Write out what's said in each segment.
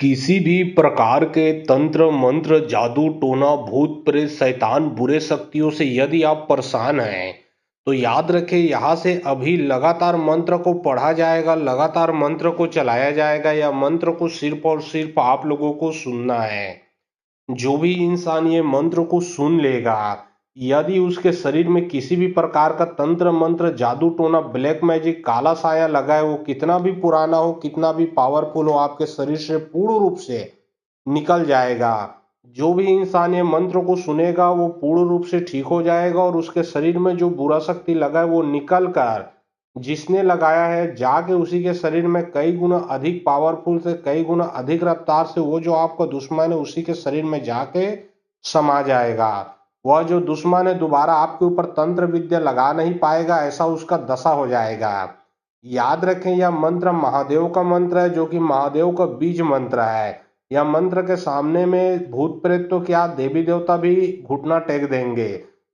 किसी भी प्रकार के तंत्र मंत्र जादू टोना भूत प्रेत शैतान बुरे शक्तियों से यदि आप परेशान हैं तो याद रखें यहाँ से अभी लगातार मंत्र को पढ़ा जाएगा, लगातार मंत्र को चलाया जाएगा। या मंत्र को सिर्फ और सिर्फ आप लोगों को सुनना है। जो भी इंसान ये मंत्र को सुन लेगा, यदि उसके शरीर में किसी भी प्रकार का तंत्र मंत्र जादू टोना ब्लैक मैजिक काला साया लगा है, वो कितना भी पुराना हो, कितना भी पावरफुल हो, आपके शरीर से पूर्ण रूप से निकल जाएगा। जो भी इंसान ये मंत्र को सुनेगा वो पूर्ण रूप से ठीक हो जाएगा और उसके शरीर में जो बुरा शक्ति लगा है वो निकल कर जिसने लगाया है जाके उसी के शरीर में कई गुना अधिक पावरफुल से, कई गुना अधिक रफ्तार से वो जो आपका दुश्मन है उसी के शरीर में जाके समा जाएगा। वह जो दुश्मन है दोबारा आपके ऊपर तंत्र विद्या लगा नहीं पाएगा, ऐसा उसका दशा हो जाएगा। याद रखें यह मंत्र महादेव का मंत्र है, जो कि महादेव का बीज मंत्र है। यह मंत्र के सामने में भूत प्रेत तो क्या, देवी देवता भी घुटना टेक देंगे।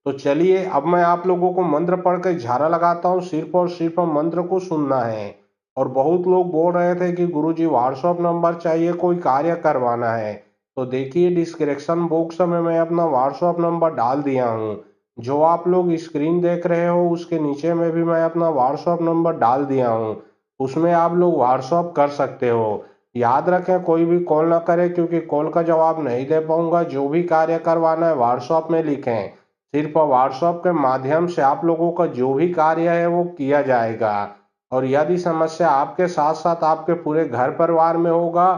तो चलिए अब मैं आप लोगों को मंत्र पढ़ के झाड़ा लगाता हूँ। सिर्फ और सिर्फ मंत्र को सुनना है। और बहुत लोग बोल रहे थे कि गुरुजी व्हाट्सएप नंबर चाहिए, कोई कार्य करवाना है। तो देखिए डिस्क्रिप्शन बॉक्स में मैं अपना व्हाट्सएप नंबर डाल दिया हूँ। जो आप लोग स्क्रीन देख रहे हो उसके नीचे में भी मैं अपना व्हाट्सएप नंबर डाल दिया हूँ। उसमें आप लोग व्हाट्सएप कर सकते हो। याद रखें कोई भी कॉल ना करे, क्योंकि कॉल का जवाब नहीं दे पाऊंगा। जो भी कार्य करवाना है व्हाट्सएप में लिखें। सिर्फ व्हाट्सएप के माध्यम से आप लोगों का जो भी कार्य है वो किया जाएगा। और यदि समस्या आपके साथ साथ आपके पूरे घर परिवार में होगा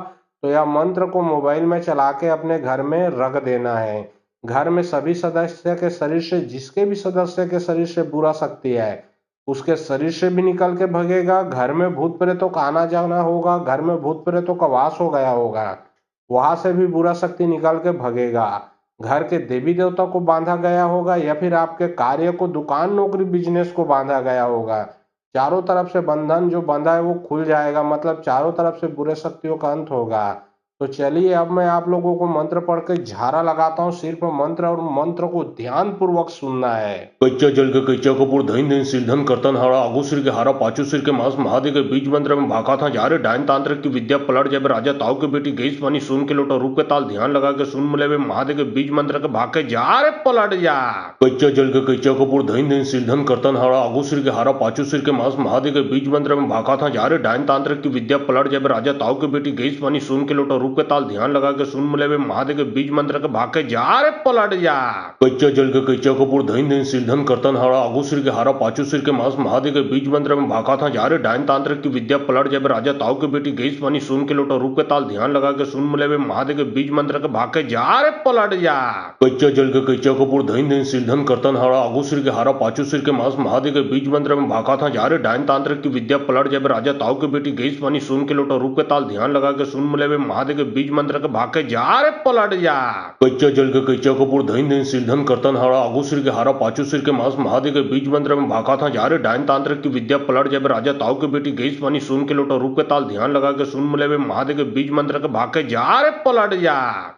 तो यह मंत्र को मोबाइल में चला के अपने घर में रख देना है। घर में सभी सदस्य के शरीर से, जिसके भी सदस्य के शरीर से बुरा शक्ति है उसके शरीर से भी निकल के भगेगा। घर में भूत प्रेतों का आना जाना होगा, घर में भूत प्रेतों का वास हो गया होगा, वहां से भी बुरा शक्ति निकल के भगेगा। घर के देवी देवता को बांधा गया होगा या फिर आपके कार्य को, दुकान नौकरी बिजनेस को बांधा गया होगा, चारों तरफ से बंधन जो बंधा है वो खुल जाएगा। मतलब चारों तरफ से बुरे शक्तियों का अंत होगा। तो चलिए अब मैं आप लोगों को मंत्र पढ़ के झाड़ा लगाता हूँ। सिर्फ मंत्र और मंत्र को ध्यान पूर्वक सुनना है। कच्चा जल के कच्चा कपूर धइन धइन सिरधन कर्तन हारा आगू सिर के हारा पाचू सिर के मांस महादेव के बीज मंत्र में भाका था जा रे डायन तांत्रिक की विद्या पलट जब राजा ताऊ के बेटी गई पानी सुन के लोटा रूप के ताल ध्यान लगा के सुन मिले वे महादेव के बीज मंत्र के भाके जा रे पलट जा। कच्चा जल के कच्चा कपूर धइन धइन सिरधन कर्तन हारा आगू सिर के हारा पाचू सिर के मांस महादेव के बीज मंत्र में भाका था जा रे डायन तांत्रिक की विद्या पलट जब राजा ताऊ के बेटी गई पानी सुन के लोटा रूप के ताल ध्यान लगा के सुन मिले वे महादेव के बीज मंत्र के भाके जा रे पलट जा। कच्चा जल के कच्चा कपूर धइन धइन सिरधन कर्तन हारा आगू सिर के हारा पाचू सिर के मांस महादेव के बीज मंत्र में भाका था जा रे डायन तांत्रिक की विद्या पलट जब राजा ताऊ के बेटी गई पानी सुन के लोटा रूप के ताल ध्यान लगा के सुन मिले वे महादेव के बीज मंत्र के भाके जा रे पलट जा। कच्चा जल के कच्चा कपूर धइन धइन सिरधन कर्तन हारा आगू सिर के हारा पाचू सिर के मांस महादेव के बीज मंत्र में भाका था जा रे डायन तांत्रिक की विद्या पलट जब राजा ताऊ के बेटी गई पानी सुन के लोटा रूप के ताल ध्यान लगा के सुन मिले वे महादेव के बीज मंत्र के भाके जा रे पलट जा। कच्चा जल के कच्चा कपूर धइन धइन सिरधन कर्तन हारा आगू सिर के हारा पाचू सिर के मांस महादेव के बीज मंत्र में भाका था जा रे डायन तांत्रिक की विद्या पलट जब राजा ताऊ के बेटी गई पानी सुन के लोटा रूप के ताल ध्यान लगा के सुन मिले वे महादेव के बीज मंत्र के भाके जा रे पलट जा।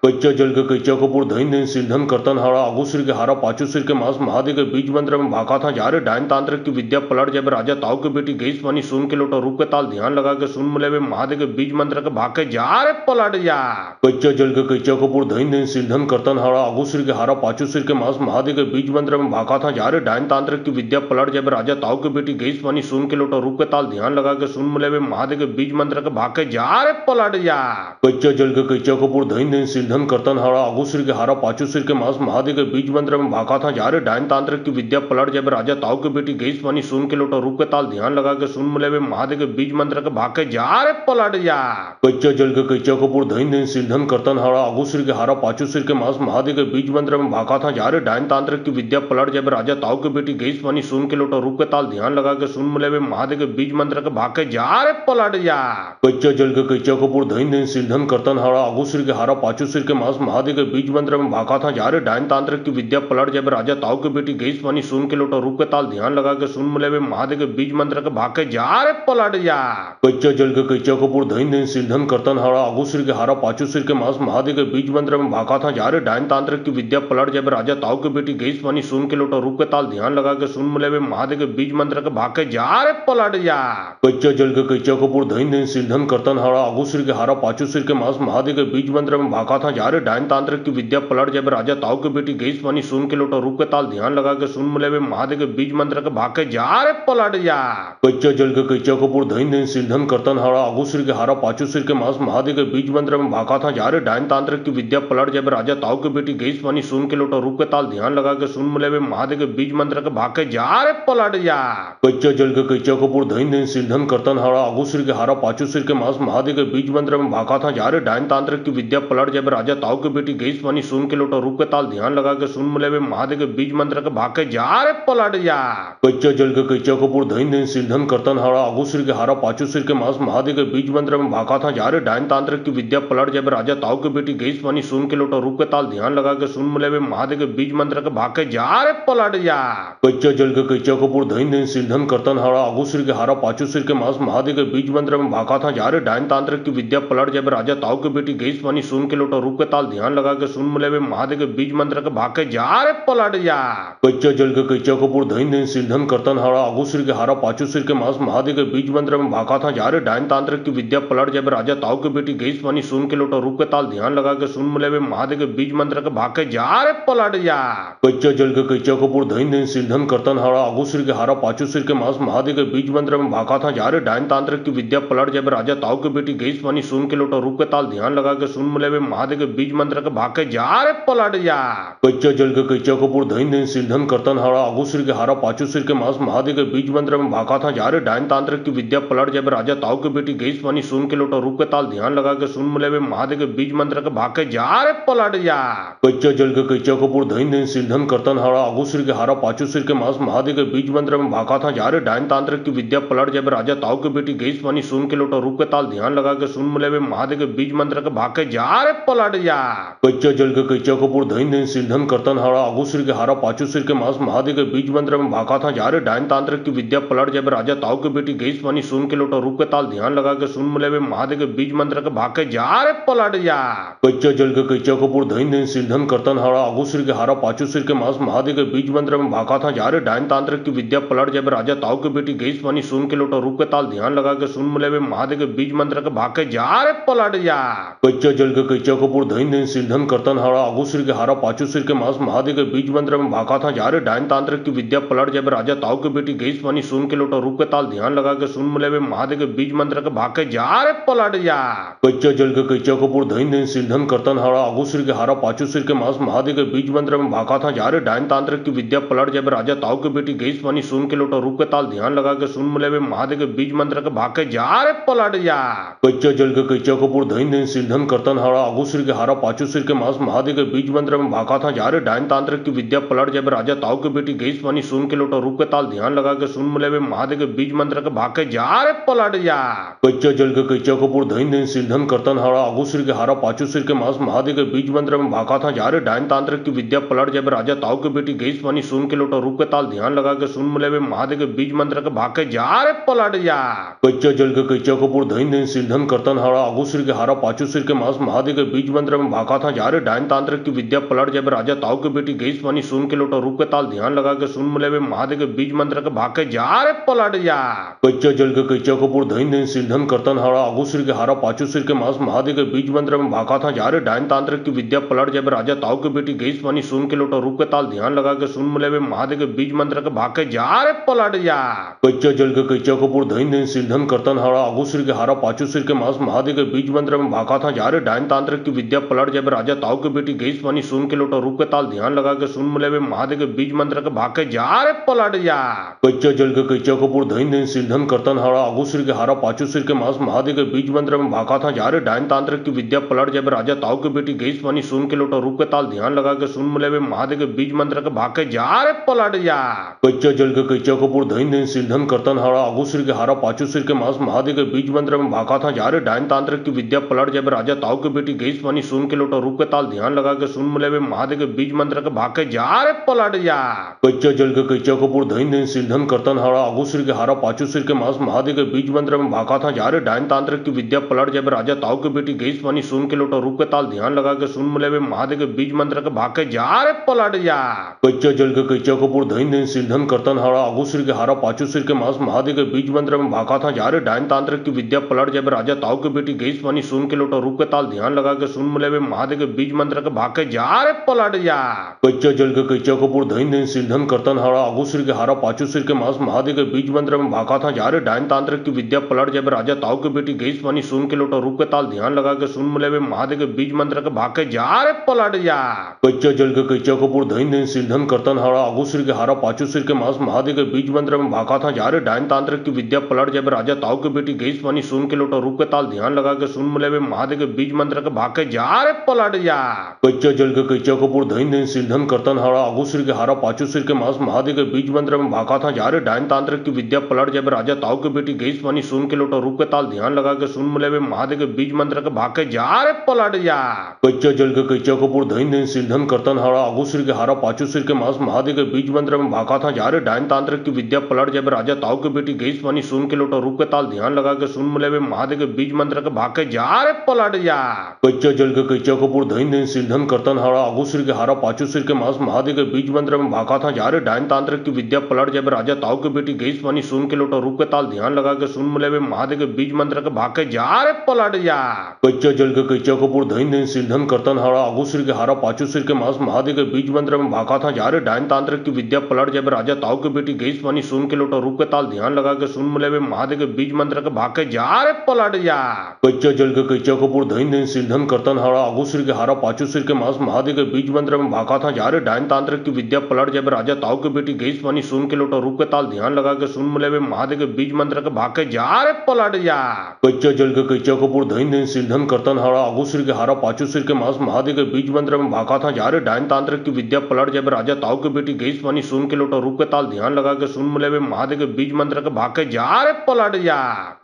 कच्चा जल के कच्चा कपूर धइन धइन सिरधन कर्तन हारा आगू सिर के हारा पाचू सिर के मांस महादेव के बीज मंत्र में भाका था जा रे डायन तांत्रिक की विद्या पलट जब राजा ताऊ के बेटी गई पानी सुन के लोटा रूप के ताल ध्यान लगा के सुन मिले वे महादेव के बीज मंत्र के भाके जा रे पलट जा। कच्चा जल के कच्चा कपूर धइन धइन सिरधन कर्तन हारा आगू सिर के हारा पाचू सिर के मांस महादेव के बीज मंत्र में भाका था जा रे डायन तांत्रिक की विद्या पलट जब राजा ताऊ के बेटी गई पानी सुन के लोटा रूप के ताल ध्यान लगा के सुन मिले वे महादेव के बीज मंत्र के भाके जा रे पलट जा। कच्चा जल के कच्चा कपूर धइन धइन सिरधन कर्तन हारा आगू सिर के हारा पाचू सिर के मांस महादेव के बीज मंत्र में भाका था जा रे डायन तांत्रिक की विद्या पलट जब राजा ताऊ के बेटी गई पानी सुन के लोटा रूप के ताल ध्यान लगा के सुन मिले वे महादेव के बीज मंत्र के भाके जा रे पलट जा। कच्चा जल के कच्चा कपूर धइन धइन सिरधन कर्तन हारा आगू सिर के हारा पाचू सिर के मांस महादेव के बीज मंत्र में भाका था जा रे डायन तांत्रिक की विद्या पलट जब राजा ताऊ के बेटी गई पानी सुन के लोटा रूप के ताल ध्यान लगा के सुन मिले वे महादेव के बीज मंत्र के भाके जा रे पलट जा। कच्चा जल के कच्चा कपूर धइन धइन सिरधन कर्तन हारा आगू सिर के हारा पाचू सिर के मांस महादेव के बीज मंत्र में भाका था जा रे डायन तांत्रिक की विद्या पलट जब राजा ताऊ के बेटी गई पानी सुन के लोटा रूप के ताल ध्यान लगा के सुन मिले वे महादेव के बीज मंत्र के भाके जा रे पलट जा। कच्चा जल के कच्चा कपूर धइन धइन सिरधन कर्तन हारा आगू सिर सिर के हारा पाचू सिर के मांस महादेव के बीज मंत्र में भाका था जा रे डायन तांत्रिक की विद्या पलट जब राजा ताऊ के बेटी गई पानी सुन के लोटा रूप के ताल ध्यान लगा के सुन मिले महादेव के बीज मंत्र के भाके जा रे पलट जा कच्चा जल के कच्चा कपूर धन धन सिर धन करतन हारा आगू सिर के हारा पाचू सिर के मांस महादेव के बीज मंत्र में भाका था जा रे डायन तांत्रिक की विद्या पलट जब राजा ताऊ के बेटी गई पानी सुन के लोटा रूप के ताल ध्यान लगा के सुन मिले महादेव के बीज मंत्र के भाके जा रे पलट जा कच्चा जल के कच्चा कपूर धन धन सिर धन करतन हारा आगू सिर के हारा पाचू सिर के मांस महादेव के बीज मंत्र में भाका था जा रे डायन तांत्रिक की विद्या पलट जब राजा ताऊ के बेटी गई पानी सुन के लोटा रूप के ताल ध्यान लगा के सुन मिले महादेव के बीज मंत्र के भाके जा रे पलट जा कच्चा जल के कच्चा कपूर धन धन सिर धन करतन हारा आगू सिर के हारा पाचू सिर के मांस महादेव के बीज मंत्र में भाका था जा रे डायन तांत्रिक की विद्या पलट जब राजा ताऊ के बेटी गई पानी सुन के लोटा रूप के ताल ध्यान लगा के सुन मिले महादेव के बीज मंत्र के भाके जा रे पलट जा कच्चा जल के कच्चा कपूर धन धन सिर धन करतन हारा आगू सिर के हारा पाचू सिर के मांस महादेव के बीज मंत्र में भाका था जा रे डायन तांत्रिक की विद्या पलट जब राजा ताऊ के बेटी गई पानी सुन के लोटा रूप के ताल ध्यान लगा के सुन मिले महादेव के बीज मंत्र के भाके जा रे पलट जा कच्चा जल के कच्चा कपूर धन धन सिर धन करतन हारा आगू सिर के हारा पाचू सिर के मांस महादेव के बीज मंत्र में भाका था जा रे डायन तांत्रिक की विद्या पलट जब राजा ताऊ के बेटी गई पानी सुन के लोटा रूप के ताल ध्यान लगा के सुन मिले महादेव के बीज मंत्र के भाके जा रे पलट जा कच्चा जल के कच्चा कपूर धन धन सिर धन करतन हारा आगू सिर के हारा पाचू सिर के मांस महादेव के बीज मंत्र में भाका था जा रे डायन तांत्रिक की विद्या पलट जब राजा ताऊ के बेटी गई पानी सुन के लोटा रूप के ताल ध्यान लगा के सुन मिले महादेव के बीज मंत्र के भाके जा रे पलट जा कच्चा जल के कच्चा कपूर धन धन सिर धन करतन हारा आगू सिर के हारा पाचू सिर के मांस महादेव के बीज मंत्र में भाका था जा रे डायन तांत्रिक की विद्या पलट जब राजा ताऊ के बेटी गई पानी सुन के लोटा रूप के ताल ध्यान लगा के सुन मिले महादेव के बीज मंत्र के भाके जा रे पलट जा कच्चा जल के कच्चा कपूर धन धन सिर धन करतन हारा आगू सिर के हारा पाचू सिर के मांस महादेव के बीज मंत्र में भाका था जा रे डायन तांत्रिक की विद्या पलट जब राजा ताऊ के बेटी गई पानी सुन के लोटा रूप के ताल ध्यान लगा के सुन मिले महादेव के बीज मंत्र के भाके जा रे पलट जा कच्चा जल के कच्चा कपूर धन धन सिर धन करतन हारा आगू सिर के हारा पाचू सिर के मांस महादेव के बीज मंत्र में भाका था जा रे डायन तांत्रिक की विद्या पलट जब राजा ताऊ के बेटी गई पानी सुन के लोटा रूप के ताल ध्यान लगा के सुन मिले महादेव के बीज मंत्र के भाके जा रे पलट जा कच्चा जल के कच्चा कपूर धन धन सिर धन करतन हारा आगू सिर के हारा पाचू सिर के मांस महादेव के बीज मंत्र में भाका था जा रे डायन तांत्रिक की विद्या पलट जब राजा ताऊ के बेटी गई पानी सुन के लोटा रूप के ताल ध्यान लगा के सुन मिले महादेव के बीज मंत्र के भाके जा रे पलट जा कच्चा जल के कच्चा कपूर धन धन सिर धन करतन हारा आगू सिर के हारा पाचू सिर के मांस महादेव के बीज मंत्र में भाका था जा रे डायन तांत्रिक की विद्या पलट जब राजा ताऊ के बेटी गई पानी सुन के लोटा रूप के ताल ध्यान लगा के सुन मिले महादेव के बीज मंत्र के भाके जा रे पलट जा कच्चा जल के कच्चा कपूर धन धन सिर धन करतन हारा आगू सिर के हारा पाचू सिर के मांस महादेव के बीज मंत्र में भाका था जा रे डायन तांत्रिक की विद्या पलट जब राजा ताऊ के बेटी गई पानी सुन के लोटा रूप के ताल ध्यान लगा के सुन मिले महादेव के बीज मंत्र के भाके जा रे पलट जा कच्चा जल के कच्चा कपूर धन धन सिर धन करतन हारा आगू सिर के हारा पाचू सिर के मांस महादेव के बीज मंत्र में भाका था जा रे डायन तांत्रिक की विद्या पलट जब राजा ताऊ के बेटी गई पानी सुन के लोटा रूप के ताल ध्यान लगा के सुन मिले महादेव के बीज मंत्र के भाके जा रे पलट जा कच्चा जल के कच्चा कपूर धन धन सिर धन करतन हारा आगू सिर के हारा पाचू सिर के मांस महादेव के बीज मंत्र में भाका था जा रे डायन तांत्रिक की विद्या पलट जब राजा ताऊ के बेटी गई पानी सुन के लोटा रूप के ताल ध्यान लगा के सुन मिले महादेव के बीज मंत्र के भाके जा रे पलट जा कच्चा जल के कच्चा कपूर धन धन सिर धन करतन हारा आगू सिर के हारा पाचू सिर के मांस महादेव के बीज मंत्र में भाका था जा रे डायन तांत्रिक की विद्या पलट जब राजा ताऊ के बेटी गई पानी सुन के लोटा रूप के ताल ध्यान लगा के सुन मिले महादेव के बीज मंत्र के भाके जा रे पलट जा कच्चा जल के कच्चा कपूर धन धन सिर धन करतन हारा आगू सिर के हारा पाचू सिर के मांस महादेव के बीज मंत्र में भाका था जा रे डायन तांत्रिक की विद्या पलट जब राजा ताऊ के बेटी गई पानी सुन के लोटा रूप के ताल ध्यान लगा के सुन मिले महादेव के बीज मंत्र के भाके जा रे पलट जा कच्चा जल के कच्चा कपूर धन धन सिर धन करतन हारा आगू सिर के हारा पाचू सिर के मांस महादेव के बीज मंत्र में भाका था जा रे डायन तांत्रिक की विद्या पलट जब राजा ताऊ के बेटी गई पानी सुन के लोटा रूप के ताल ध्यान लगा के सुन मिले महादेव के बीज मंत्र के भाके जा रे पलट जा कच्चा जल के कच्चा कपूर धन धन सिर धन करतन हारा आगू सिर के हारा पाचू सिर के मांस महादेव के बीज मंत्र में भाका था जा रे डायन तांत्रिक की विद्या पलट जब राजा ताऊ के बेटी गई पानी सुन के लोटा रूप के ताल ध्यान लगा के सुन मिले महादेव के बीज मंत्र के भाके जा रे पलट जा कच्चा जल के कच्चा कपूर धन धन सिर धन करतन हारा आगू सिर के हारा पाचू सिर के मांस महादेव के बीज मंत्र में भाका था जा रे डायन तांत्रिक की विद्या पलट जब राजा ताऊ के बेटी गई पानी सुन के लोटा रूप के ताल ध्यान लगा के सुन मिले महादेव के बीज मंत्र के भाके जा रे पलट जा कच्चा जल के कच्चा कपूर धन धन सिर धन करतन हारा आगू सिर के हारा पाचू सिर के मांस महादेव के बीज मंत्र में भाका था जा रे डायन तांत्रिक की विद्या पलट जब राजा ताऊ के बेटी गई पानी सुन के लोटा रूप के ताल ध्यान लगा के सुन मिले महादेव के बीज मंत्र के भाके जा रे पलट जा कच्चा जल के कच्चा कपूर धन धन सिर धन करतन हारा आगू सिर के हारा पाचू सिर के मांस महादेव के बीज मंत्र में भाका था जा रे डायन तांत्रिक की विद्या पलट जब राजा ताऊ ताऊ के बेटी गई पानी सुन के लोटा रूप के ताल ध्यान लगा के सुन मिले वे महादेव के बीज मंत्र के भाग के जा रे पलट जा कच्चा जल के कच्चा कपूर धन धन सिर धन करतन हारा आगू सिर के हारा पाचू सिर के मांस महादेव के बीज मंत्र में भागा था जा रे डायन तांत्रिक की विद्या पलट जब राजा ताऊ के बेटी गई पानी सुन के लोटा रूप के ताल ध्यान लगा के सुन मिले वे महादेव के बीज मंत्र के भाग के जा रे पलट जा कच्चा जल के कच्चा कपूर धन धन सिर धन करतन हारा आगू सिर के हारा पाचू सिर के मांस महादेव के बीज मंत्र में भागा था जा रे डायन तांत्रिक की विद्या पलट जब राजा ताऊ के बेटी गई पानी सुन के लोटा रूप के ताल ध्यान लगा के सुन मिले वे महादेव के बीज मंत्र के भाग के जा रे पलट जा कच्चा जल के कच्चा कपूर धन धन सिर धन करतन हारा आगू सिर के हारा पाचू सिर के मांस महादेव के बीज मंत्र में भागा था जा रे डायन तांत्रिक की विद्या पलट जब राजा ताऊ के बेटी गई पानी सुन के लोटा रूप के ताल ध्यान लगा के सुन मिले वे महादेव के बीज मंत्र के भाग के जा रे पलट जा कच्चा जल के कच्चा कपूर धन धन सिर धन करतन हारा आगू सिर के हारा पाचू सिर के मांस महादेव के बीज मंत्र में भागा था जा रे डायन तांत्रिक की विद्या पलट जब राजा ताऊ के बेटी गई पानी सुन के लोटा रूप के ताल ध्यान लगा के सुन मिले वे महादेव के बीज मंत्र के भाग के जा रे पलट जा कच्चा जल के कच्चा कपूर धन धन सिर धन करतन हारा आगू सिर के हारा पाचू सिर के मांस महादेव के बीज मंत्र में भागा था जा रे डायन तांत्रिक की विद्या पलट जब राजा ताऊ के बेटी गई पानी सुन के लोटा रूप के ताल ध्यान लगा के सुन मिले वे महादेव के बीज मंत्र के भाग के जा रे पलट जा कच्चा जल के कच्चा कपूर धन धन सिर धन करतन हारा आगू सिर के हारा पाचू सिर के मांस महादेव के बीज मंत्र में भागा था जा रे डायन तांत्रिक की विद्या पलट जब राजा ताऊ के बेटी गई पानी सुन के लोटा रूप के ताल ध्यान लगा के सुन मिले वे महादेव के बीज मंत्र के भाग के जा रे पलट जा कच्चा जल के कच्चा कपूर धन धन सिर धन करतन हारा आगू सिर के हारा पाचू सिर के मांस महादेव के बीज मंत्र में भागा था जा रे डायन तांत्रिक की विद्या पलट जब राजा ताऊ के बेटी गई पानी सुन के लोटा रूप के ताल ध्यान लगा के सुन मिले वे महादेव के बीज मंत्र के भाग के जा रे पलट जा कच्चा जल के कच्चा कपूर धन धन सिर धन करतन हारा आगू सिर के हारा पाचू सिर के मांस महादेव के बीज मंत्र में भागा था जा रे डायन तांत्रिक की विद्या पलट जब राजा ताऊ के बेटी गई पानी सुन के लोटा रूप के ताल ध्यान लगा के सुन मिले वे महादेव के बीज मंत्र के भाग के जा रे पलट जा कच्चा जल के कच्चा कपूर धन धन सिर धन करतन हारा आगू सिर के हारा पाचू सिर के मांस महादेव के बीज मंत्र में भागा था जा रे डायन तांत्रिक की विद्या पलट जब राजा ताऊ के बेटी गई पानी सुन के लोटा रूप के ताल ध्यान लगा के सुन मिले वे महादेव के बीज मंत्र के भाग के जा रे पलट जा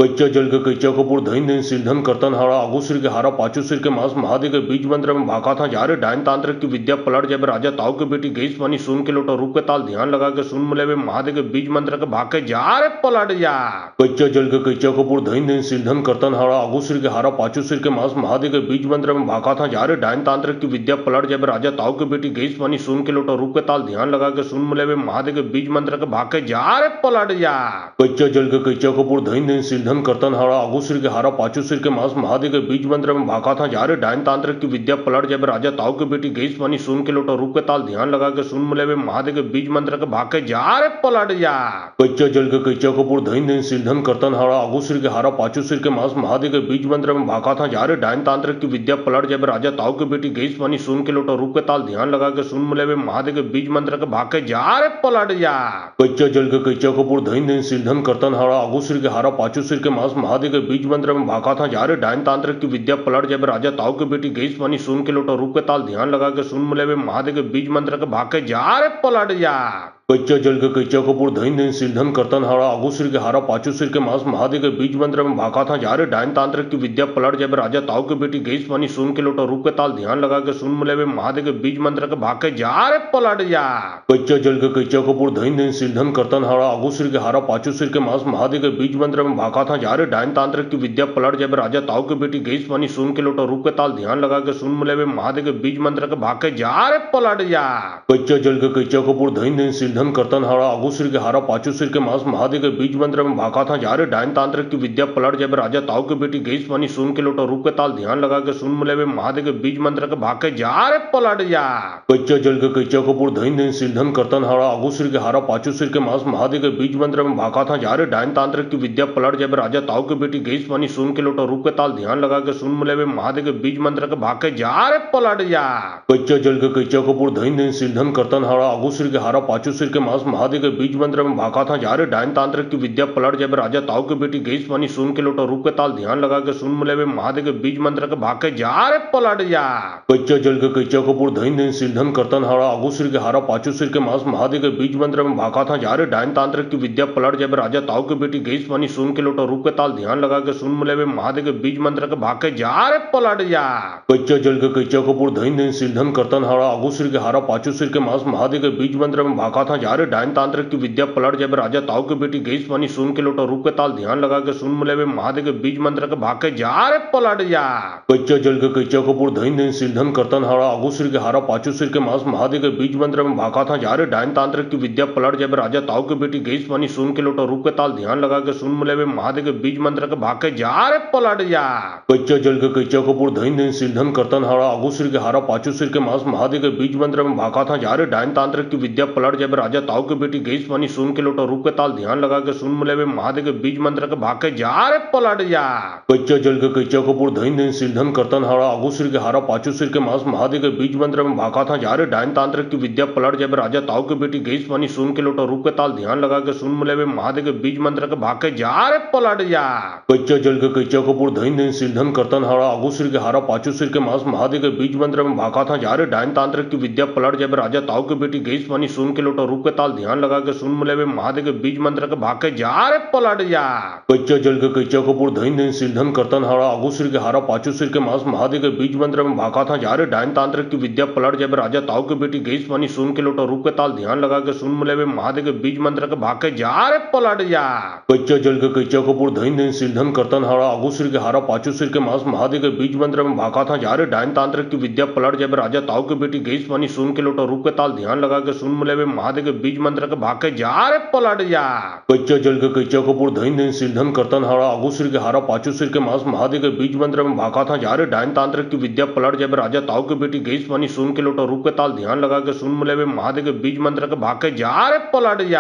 कच्चा जल के कच्चा कपूर धन धन सिर धन करतन हारा आगू सिर के हारा पाचू सिर के मांस महादेव के बीज मंत्र में भागा था जा रे डायन तांत्रिक की विद्या पलट जब राजा ताऊ के बेटी गई पानी सुन के लोटा रूप के ताल ध्यान लगा के सुन मिले वे महादेव के बीज मंत्र के भाग के जा रे पलट जा कच्चा जल के कच्चा कपूर धन धन सिर धन करतन हारा आगू सिर के हारा पाचू सिर के मांस महादेव के बीज मंत्र में भागा था जा रे डायन तांत्रिक की विद्या पलट जब राजा ताऊ के बेटी गई पानी सुन के लोटा रूप के ताल ध्यान लगा के सुन मिले वे महादेव के बीज मंत्र के भाग के जा रे पलट जा कच्चा जल के कच्चा कपूर धन धन सिर धन करतन हारा आगू सिर के हारा पाचू सिर के मांस महादेव के बीज मंत्र में भागा था जा रे डायन तांत्रिक की विद्या पलट जब राजा ताऊ के बेटी गई पानी सुन के लोटा रूप के ताल ध्यान लगा के सुन मिले वे महादेव के बीज मंत्र के भाग के जा रे पलट जा कच्चा जल के कच्चा कपूर धन धन सिर धन करतन हारा आगू सिर के हारा पाचू सिर के मांस महादेव के बीज मंत्र में भागा था जा रे डायन तांत्रिक की विद्या पलट जब राजा ताऊ के बेटी गई पानी सुन के लोटा रूप के ताल ध्यान लगा के सुन मिले वे महादेव के बीज मंत्र के भाग के जा रे पलट जा कच्चा जल के कच्चा कपूर धन धन सिर धन करतन हारा आगू सिर के हारा पाचू सिर के मांस महादेव के बीज मंत्र में भागा था जा रे डायन तांत्रिक की विद्या पलट जब राजा ताऊ के बेटी गई पानी सुन के लोटा रूप के ताल ध्यान लगा के सुन मिले वे महादेव के बीज मंत्र के भाग के जा रे पलट जा कच्चा जल के कच्चा कपूर धन धन सिर धन करतन हारा आगू सिर के हारा पाचू सिर के मांस महादेव के बीज मंत्र में भागा था जा रे डायन तांत्रिक की विद्या पलट जब राजा ताऊ के बेटी गई पानी सुन के लोटा रूप के ताल ध्यान लगा के सुन मिले वे महादेव के बीज मंत्र के भाग के जा रे पलट जा कच्चा जल के कच्चा कपूर धन धन सिर धन करतन हारा आगू सिर के हारा पाचू सिर के मांस महादेव के बीज मंत्र में भागा था जा रे डायन तांत्रिक की विद्या पलट जब राजा ताऊ के बेटी गई पानी सुन के लोटा रूप के ताल ध्यान लगा के सुन मिले वे महादेव के बीज मंत्र के भाग के जा रे पलट जा कच्चा जल के कच्चा कपूर धन धन सिर धन करतन हारा आगू सिर के हारा पाचू सिर के मांस महादेव के बीज मंत्र में भागा था जा रे डायन तांत्रिक की विद्या पलट जब राजा ताऊ के बेटी गई पानी सुन के लोटा रूप के ताल ध्यान लगा के सुन मिले वे महादेव के बीज मंत्र के भाग के जा रे पलट जा कच्चा जल के कच्चा कपूर धन धन सिर धन करतन हारा आगू सिर के हारा पाचू सिर के मांस महादेव के बीज मंत्र में भागा था जा रे डायन तांत्रिक की विद्या पलट जब राजा ताऊ के बेटी गई पानी सुन के लोटा रूप के ताल ध्यान लगा के सुन मिले वे महादेव के बीज मंत्र के भाग के जा रे पलट जा कच्चा जल के कच्चा कपूर धन धन सिर धन करतन हारा आगू सिर के हारा पाचू सिर के मांस महादेव के बीज मंत्र में भागा था जा रे डायन तांत्रिक की विद्या पलट जब राजा ताऊ के बेटी गई पानी सुन के लोटा रूप के ताल ध्यान लगा के सुन मिले वे महादेव के बीज मंत्र के भाग के जा रे पलट जा कच्चा जल के कच्चा कपूर धन धन सिर धन करतन हारा आगू सिर के हारा पाचू सिर के मांस महादेव के बीज मंत्र में भागा था जा रे डायन तांत्रिक की विद्या पलट जब राजा ताऊ के बेटी गई पानी सुन के लोटा रूप के ताल ध्यान लगा के सुन मिले वे महादेव के बीज मंत्र के भाग के जा रे पलट जा कच्चा जल के कच्चा कपूर धन धन सिर धन करतन हारा आगू सिर के हारा पाचू सिर के मांस महादेव के बीज मंत्र में भागा था जा रे डायन तांत्रिक की विद्या पलट जाए राजा ताऊ के बेटी गई पानी सुन के लोटा रूप के ताल ध्यान लगा के सुन मिले महादेव के बीज मंत्र के भाग के जा रे पलट जा कच्चा जल के कच्चा कपूर धन धन सिर धन करतन हारा आगू सिर के हारा पाचू सिर के मांस महादेव के बीज मंत्र में भागा था जा रे डायन तांत्रिक की विद्या पलट जाए राजा ताऊ के बेटी गई पानी सुन के लोटा रूप के ताल ध्यान लगा के सुन मिले महादेव के बीज मंत्र के भाग के जा रे पलट जा कच्चा जल के कच्चा कपूर धन धन सिर धन करतन हारा आगू सिर के हारा पाचू सिर के मांस महादेव के बीज मंत्र में भागा था जा रे डायन तांत्रिक की विद्या पलट जाए राजा ताऊ के बेटी गई पानी सुन के लोटा रूप के ताल ध्यान लगा के सुन मिले महादेव के बीज मंत्र के भाग के जा रे पलट जा कच्चा जल के कच्चा कपूर धन धन सिर धन करतन हारा आगू सिर के हारा पाचू सिर के मांस महादेव के बीज मंत्र में भागा था जा रे डायन तांत्रिक की विद्या पलट जाए राजा ताऊ के बेटी गई पानी सुन के लोटा रूप के ताल ध्यान लगा के सुन मिले महादेव के बीज मंत्र के भाग के जा रे पलट जा कच्चा जल के कच्चा कपूर धन धन सिर धन करतन हारा आगू सिर के हारा पाचू सिर के मांस महादेव के बीज मंत्र में भागा था जा रे डायन तांत्रिक की विद्या पलट जाए राजा ताऊ के बेटी गई पानी सुन के लोटा रूप के ताल ध्यान लगा के सुन मिले महादेव के बीज मंत्र के भाग के जा रे पलट जा कच्चा जल के कच्चा कपूर धन धन सिर धन करतन हारा आगू सिर के हारा पाचू सिर के मांस महादेव के बीज मंत्र में भागा था जा रे डायन तांत्रिक की विद्या पलट जाए राजा ताऊ के बेटी गई पानी सुन के लोटा रूप के ताल ध्यान लगा के सुन मिले महादेव के बीज मंत्र के भाग के जा रे पलट जा कच्चा जल के कच्चा कपूर धन धन सिर धन करतन हारा आगू सिर के हारा पाचू सिर के मांस महादेव के बीज मंत्र में भागा था जा रे डायन तांत्रिक की विद्या पलट जाए राजा ताऊ के बेटी गई पानी सुन के लोटा रूप के ताल ध्यान लगा के सुन मिले महादेव के बीज मंत्र के भाग के जा रे पलट जा कच्चा जल के कच्चा कपूर धन धन सिर धन करतन हारा आगू सिर के हारा पाचू सिर के मांस महादेव के बीज मंत्र में भागा था जा रे डायन तांत्रिक की विद्या पलट जाए राजा ताऊ के बेटी गई पानी सुन के लोटा रूप के ताल ध्यान लगा के सुन मिले महादेव के बीज मंत्र के भाग के जा रे पलट जा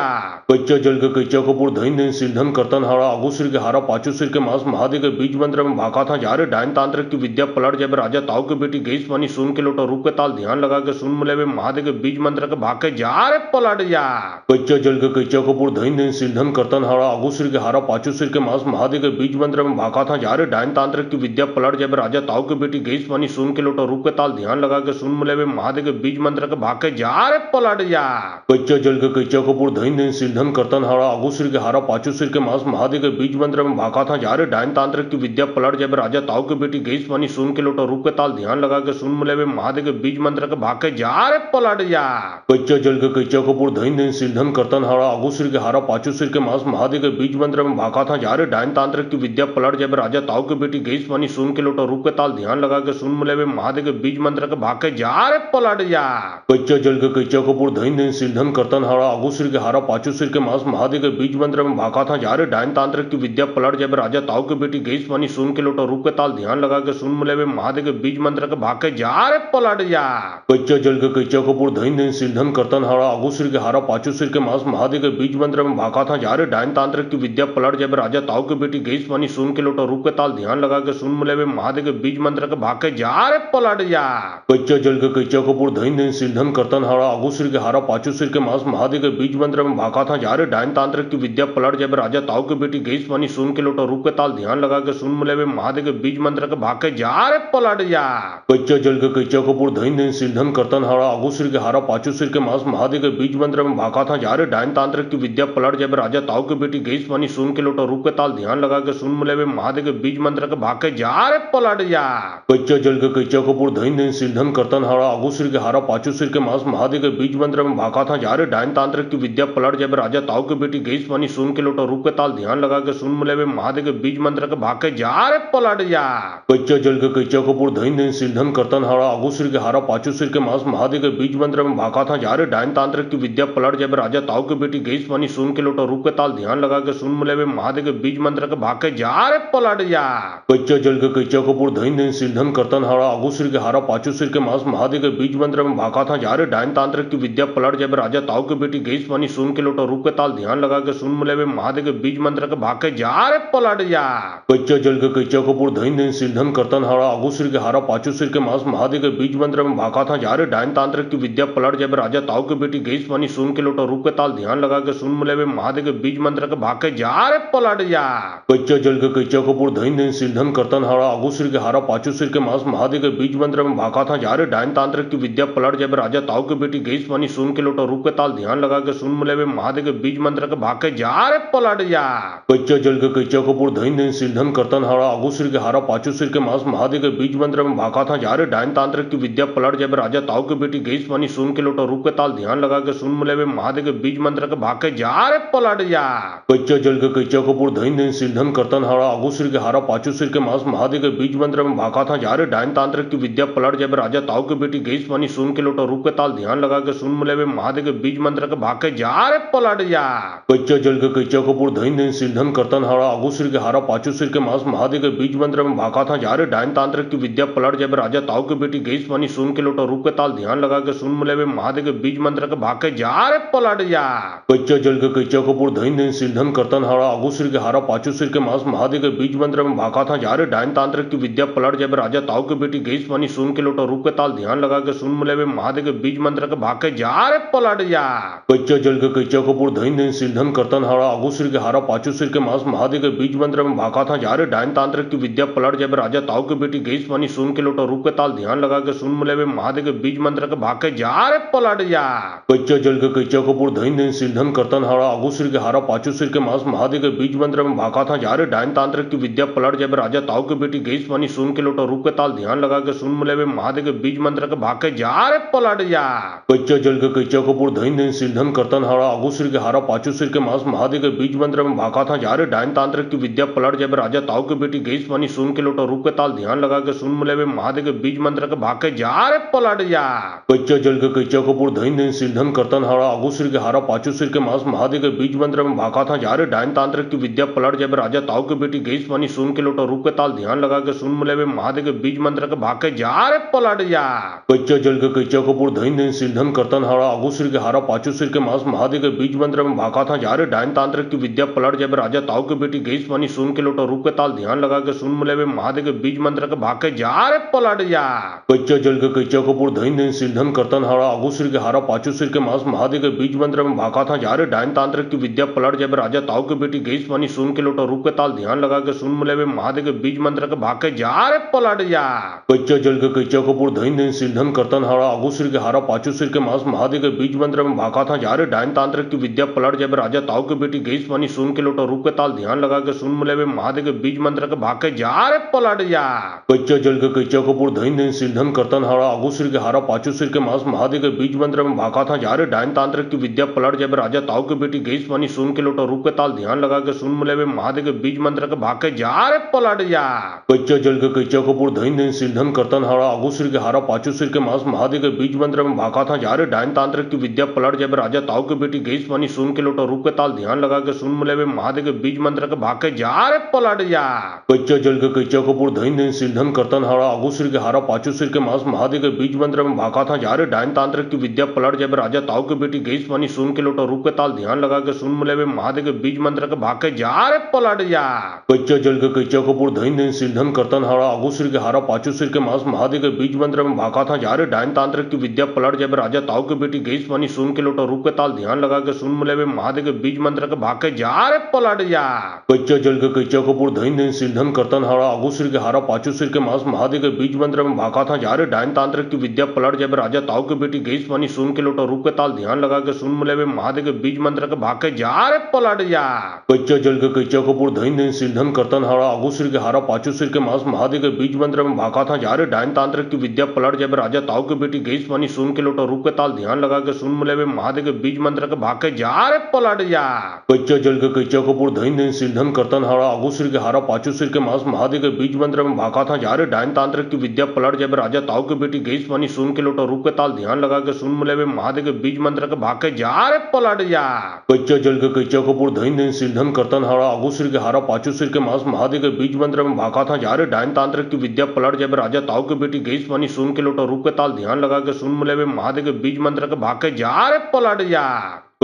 कच्चा जल के कच्चा कपूर धन धन सिर धन करतन हारा आगू सिर के हारा पाचू सिर के मांस महादेव के बीज मंत्र में भागा था जा रे डायन तांत्रिक की विद्या पलट जाए राजा ताऊ के बेटी गई पानी सुन के लोटा रूप के ताल ध्यान लगा के सुन मिले महादेव के बीज मंत्र के भाग के जा रे पलट जा कच्चा जल के कच्चा कपूर धन धन सिर धन करतन हारा आगू सिर के हारा पाचू सिर के मांस महादेव के बीज मंत्र में भागा था जा रे डायन तांत्रिक की विद्या पलट जाए राजा ताऊ के बेटी गई पानी सुन के लोटा रूप के ताल ध्यान लगा के सुन मिले महादेव के बीज मंत्र के भाग के जा रे पलट जा कच्चा जल के कच्चा कपूर धन धन सिर धन करतन हारा आगू सिर के हारा पाचू सिर के मांस महादेव के बीज मंत्र में भागा था जा रे डायन तांत्रिक की विद्या पलट जाए राजा ताऊ के बेटी गई पानी सुन के लोटा रूप के ताल ध्यान लगा के सुन मिले महादेव के बीज मंत्र के भाग के जा रे पलट जा कच्चा जल के कच्चा कपूर धन धन सिर धन करतन हारा आगू सिर के हारा पाचू सिर के मांस महादेव के बीज मंत्र में भागा था जा रे डायन तांत्रिक की विद्या पलट जाए राजा ताऊ के बेटी गई पानी सुन के लोटा रूप के ताल ध्यान लगा के सुन मिले महादेव के बीज मंत्र के भाग के जा रे पलट जा कच्चा जल के कच्चा कपूर धन धन सिर धन करतन हारा आगू सिर के हारा पाचू सिर के मांस महादेव के बीज मंत्र में भागा था जा रे डायन तांत्रिक की विद्या पलट जाए राजा ताऊ के बेटी गई पानी सुन के लोटा रूप के ताल ध्यान लगा के सुन मिले महादेव के बीज मंत्र के भाग के जा रे पलट जा कच्चा जल के कच्चा कपूर धन धन सिर धन करतन हारा आगू सिर के हारा पाचू सिर के मांस महादेव के बीज मंत्र में भागा था जा रे डायन तांत्रिक की विद्या पलट जाए राजा ताऊ के बेटी गई पानी सुन के लोटा रूप के ताल ध्यान लगा के सुन मिले महादेव के बीज मंत्र के भाग के जा रे पलट जा कच्चा जल के कच्चा कपूर धन धन सिर धन करतन हारा आगू सिर के हारा पाचू सिर के मांस महादेव के बीज मंत्र में भागा था जा रे डायन तांत्रिक की विद्या पलट जाए राजा ताऊ के बेटी गई पानी सुन के लोटा रूप के ताल ध्यान लगा के सुन मिले महादेव के बीज मंत्र के भाग के जा रे पलट जा कच्चा जल के कच्चा कपूर धन धन सिर धन करतन हारा आगू सिर के हारा पाचू सिर के मांस महादेव के बीज मंत्र में भागा था जा रे डायन तांत्रिक की विद्या पलट जाए राजा ताऊ के बेटी गई पानी सुन के लोटा रूप के ताल ध्यान लगा के सुन मिले महादेव के बीज मंत्र के भाग के जा रे पलट जा कच्चा जल के कच्चा कपूर धन धन सिर धन करतन हारा आगू सिर के हारा पाचू सिर के मांस महादेव के बीज मंत्र में भागा था जा रे डायन तांत्रिक की विद्या पलट जाए राजा ताऊ के बेटी गई पानी सुन के लोटा रूप के ताल ध्यान लगा के सुन मिले महादेव के बीज मंत्र के भाग के जा रे पलट जा कच्चा जल के कच्चा कपूर धन धन सिर धन करतन हारा आगू सिर के हारा पाचू सिर के मांस महादेव के बीज मंत्र में भागा था जा रे डायन तांत्रिक की विद्या पलट जाए राजा ताऊ के बेटी गई पानी सुन के लोटा रूप के ताल ध्यान लगा के सुन मिले महादेव के बीज मंत्र के भाग के जा रे पलट जा कच्चा जल के कच्चा कपूर धन धन सिर धन करतन हारा आगू सिर के हारा पाचू सिर के मांस महादेव के बीज मंत्र में भागा था जा रे डायन तांत्रिक की विद्या पलट जाए राजा ताऊ के बेटी गई पानी सुन के लोटा रूप के ताल ध्यान लगा के सुन मिले महादेव के बीज मंत्र के भाग के जा रे पलट जा कच्चा जल के कच्चा कपूर धन धन सिर धन करतन हारा आगू सिर के हारा पाचू सिर के मांस महादेव के बीज मंत्र में भागा था जा रे डायन तांत्रिक की विद्या पलट जाए राजा ताऊ के बेटी गई पानी सुन के लोटा रूप के ताल ध्यान लगा के सुन मिले महादेव के बीज मंत्र के भाग के जा रे पलट जा कच्चा जल के कच्चा कपूर धन धन सिर धन करतन हारा आगू सिर के हारा पाचू सिर के मांस महादेव के बीज मंत्र में भागा था जा रे डायन तांत्रिक की विद्या पलट जाए राजा ताऊ के बेटी गई पानी सुन के लोटा रूप के ताल ध्यान लगा के सुन मिले महादेव के बीज मंत्र के भाग के जा रे पलट जा कच्चा जल के कच्चा कपूर धन धन सिर धन करतन हारा आगू सिर के हारा पाचू सिर के मांस महादेव के बीज मंत्र में भागा था जा रे डायन तांत्रिक की विद्या पलट जाए राजा ताऊ के बेटी गई पानी सुन के लोटा रूप के ताल ध्यान लगा के सुन सुन मिले वे महादेव के बीज मंत्र के भाग के जा रे पलट जा कच्चा जल के कच्चा कपूर धइन धइन सिरधन करतन हारा आगू सिर के हारा पाचू सिर के मांस महादेव के बीज मंत्र में भागा था जा रे डायन तांत्रिक की विद्या पलट जब राजा ताऊ के बेटी गई पानी सुन के लोटा रूप के ताल ध्यान लगा के सुन मिले वे महादेव के बीज मंत्र के भाग के जा रे पलट जा कच्चा जल के कच्चा कपूर धइन धइन सिरधन करतन हारा आगू सिर के हारा पाचू सिर के मांस महादेव के बीज मंत्र में भागा था जा रे डायन तांत्रिक की विद्या पलट जब राजा ताऊ के बेटी गई पानी सुन के लोटा रूप के ताल ध्यान लगा के सुन मिले वे महादेव के बीज मंत्र के भाग के जा रे पलट जा कच्चा जल के कच्चा कपूर धइन धइन सिरधन करतन हारा आगू सिर के हारा पाचू सिर के मांस महादेव के बीज मंत्र में भागा था जा रे डायन तांत्रिक की विद्या पलट जब राजा ताऊ के बेटी गई पानी सुन के लोटा रूप के ताल ध्यान लगा के सुन मिले वे महादेव के बीज मंत्र के भाग के जा रे पलट जा कच्चा जल के कच्चा कपूर धइन धइन सिरधन करतन हारा आगू सिर के हारा पाचू सिर के मांस महादेव के बीज मंत्र में भागा था जा रे डायन तांत्रिक की विद्या पलट जब राजा ताऊ के बेटी गई पानी सुन के लोटा रूप के ताल ध्यान लगा के सुन मिले वे महादेव के बीज मंत्र के भाग के जा रे पलट जा कच्चा जल के कच्चा कपूर धइन धइन सिरधन करतन हारा आगू सिर के हारा पाचू सिर के मांस महादेव के बीज मंत्र में भागा था जा रे डायन तांत्रिक की विद्या पलट जब राजा ताऊ के बेटी गई पानी सुन के लोटा रूप के ताल ध्यान लगा के सुन मिले वे महादेव के बीज मंत्र के भाग के जा रे पलट जा कच्चा जल के कच्चा कपूर धइन धइन सिरधन करतन हारा आगू सिर के हारा पाचू सिर के मांस महादेव के बीज मंत्र में भागा था जा रे डायन तांत्रिक की विद्या पलट जब राजा ताऊ के बेटी गई पानी सुन के लोटा रूप के ताल ध्यान लगा के सुन मिले वे महादेव के बीज मंत्र के भाग के जा रे पलट जा कच्चा जल के कच्चा कपूर धइन धइन सिरधन करतन हारा आगू सिर के हारा पाचू सिर के मांस महादेव के बीज मंत्र में भागा था जा रे डायन तांत्रिक की विद्या पलट जब राजा ताऊ के बेटी गई पानी सुन के लोटा रूप के ताल ध्यान लगा के सुन मिले वे महादेव के बीज मंत्र के भाग के जा रे पलट जा कच्चा जल के कच्चा कपूर धइन धइन सिरधन करतन हारा आगू सिर के हारा पाचू सिर के मांस महादेव के बीज मंत्र में भागा था जा रे डायन तांत्रिक की विद्या पलट जब राजा ताऊ के बेटी गई पानी सुन के लोटा रूप के ताल ध्यान लगा के सुन मिले वे महादेव के बीज मंत्र के भाग के जा रे पलट जा कच्चा जल के कच्चा कपूर धइन धइन सिरधन करतन हारा आगू सिर के हारा पाचू सिर के मांस महादेव के बीज मंत्र में भागा था जा रे डायन तांत्रिक की विद्या पलट जब राजा ताऊ के बेटी गई पानी सुन के लोटा रूप के ताल ध्यान लगा के सुन मिले वे महादेव के बीज मंत्र के भाग के जा रे पलट जा कच्चा जल के कच्चा कपूर धइन धइन सिरधन करतन हारा आगू सिर के हारा पाचू सिर के मांस महादेव के बीज मंत्र में भागा था जा रे डायन तांत्रिक की विद्या पलट जब राजा ताऊ के बेटी गई पानी सुन के लोटा रूप के ताल ध्यान लगा के सुन मिले वे महादेव के बीज मंत्र के भाग के जा रे पलट जा कच्चा जल के कच्चा कपूर धइन धइन सिरधन करतन हारा आगू सिर के हारा पाचू सिर के मांस महादेव के बीज मंत्र में भागा था जा रे डायन तांत्रिक की विद्या पलट जब राजा ताऊ के बेटी गई पानी सुन के लोटा रूप के ताल ध्यान लगा के सुन मिले वे महादेव के बीज मंत्र के भाग के जा रे पलट जा कच्चा जल के कच्चा कपूर धइन धइन सिरधन करतन हारा आगू सिर के हारा पाचू सिर के मांस महादेव के बीज मंत्र में भागा था जा रे डायन तांत्रिक की विद्या पलट जब राजा ताऊ के बेटी गई पानी सुन के लोटा रूप के ताल ध्यान लगा के सुन मिले वे महादेव के बीज मंत्र के भाग के जा रे पलट जा कच्चा जल के कच्चा कपूर धइन धइन सिरधन करतन हारा आगू सिर के हारा पाचू सिर के मांस महादेव के बीज मंत्र में भागा था जा रे डायन तांत्रिक की विद्या पलट जब राजा ताऊ के बेटी गई पानी सुन के लोटा रूप के ताल ध्यान लगा के सुन मिले वे महादेव के बीज मंत्र के भाग के जा रे पलट जा कच्चा जल के कच्चा कपूर धइन धइन सिरधन करतन हारा आगू सिर के हारा पाचू सिर के मांस महादेव के बीज मंत्र में भागा था जा रे डायन तांत्रिक की विद्या पलट जब राजा ताऊ के बेटी गई पानी सुन के लोटा रूप के ताल ध्यान लगा के सुन मिले वे महादेव के बीज मंत्र के भाग के जा रे पलट जा कच्चा जल के कच्चा कपूर धइन धइन सिरधन करतन हारा आगू सिर के हारा पाचू सिर के मांस महादेव के बीज मंत्र में भागा था जा रे डायन तांत्रिक की विद्या पलट जब राजा ताऊ के बेटी गई पानी सुन के लोटा रूप के ताल ध्यान लगा के सुन मिले वे महादेव के बीज मंत्र के भाग के जा रे पलट जा कच्चा जल के कच्चा कपूर धइन धइन सिरधन करतन हारा आगू सिर के हारा पाचू सिर के मांस महादेव के बीज मंत्र में भागा था जा रे डायन तांत्रिक की विद्या पलट जब राजा ताऊ के बेटी गई पानी सुन के लोटा रूप के ताल ध्यान लगा के सुन मिले वे महादेव के बीज मंत्र के भाग के जा रे पलट जा कच्चा जल के कच्चा कपूर धइन धइन सिरधन करतन हारा आगू सिर के हारा पाचू सिर के मांस महादेव के बीज मंत्र में भागा था जा रे डायन तांत्रिक की विद्या पलट जब राजा ताऊ के बेटी गई पानी सुन के लोटा रूप के ताल ध्यान लगा के सुन मिले वे महादेव के बीज मंत्र के भाग के जा रे पलट जा कच्चा जल के कच्चा कपूर धइन धइन सिरधन करतन हारा आगू सिर के हारा पाचू सिर के मांस महादेव के बीज मंत्र में भागा था जा रे डायन तांत्रिक की विद्या पलट जब राजा ताऊ के बेटी गई पानी सुन के लोटा रूप के ताल ध्यान लगा के सुन मिले वे महादेव के बीज मंत्र के भाग के जा रे पलट जा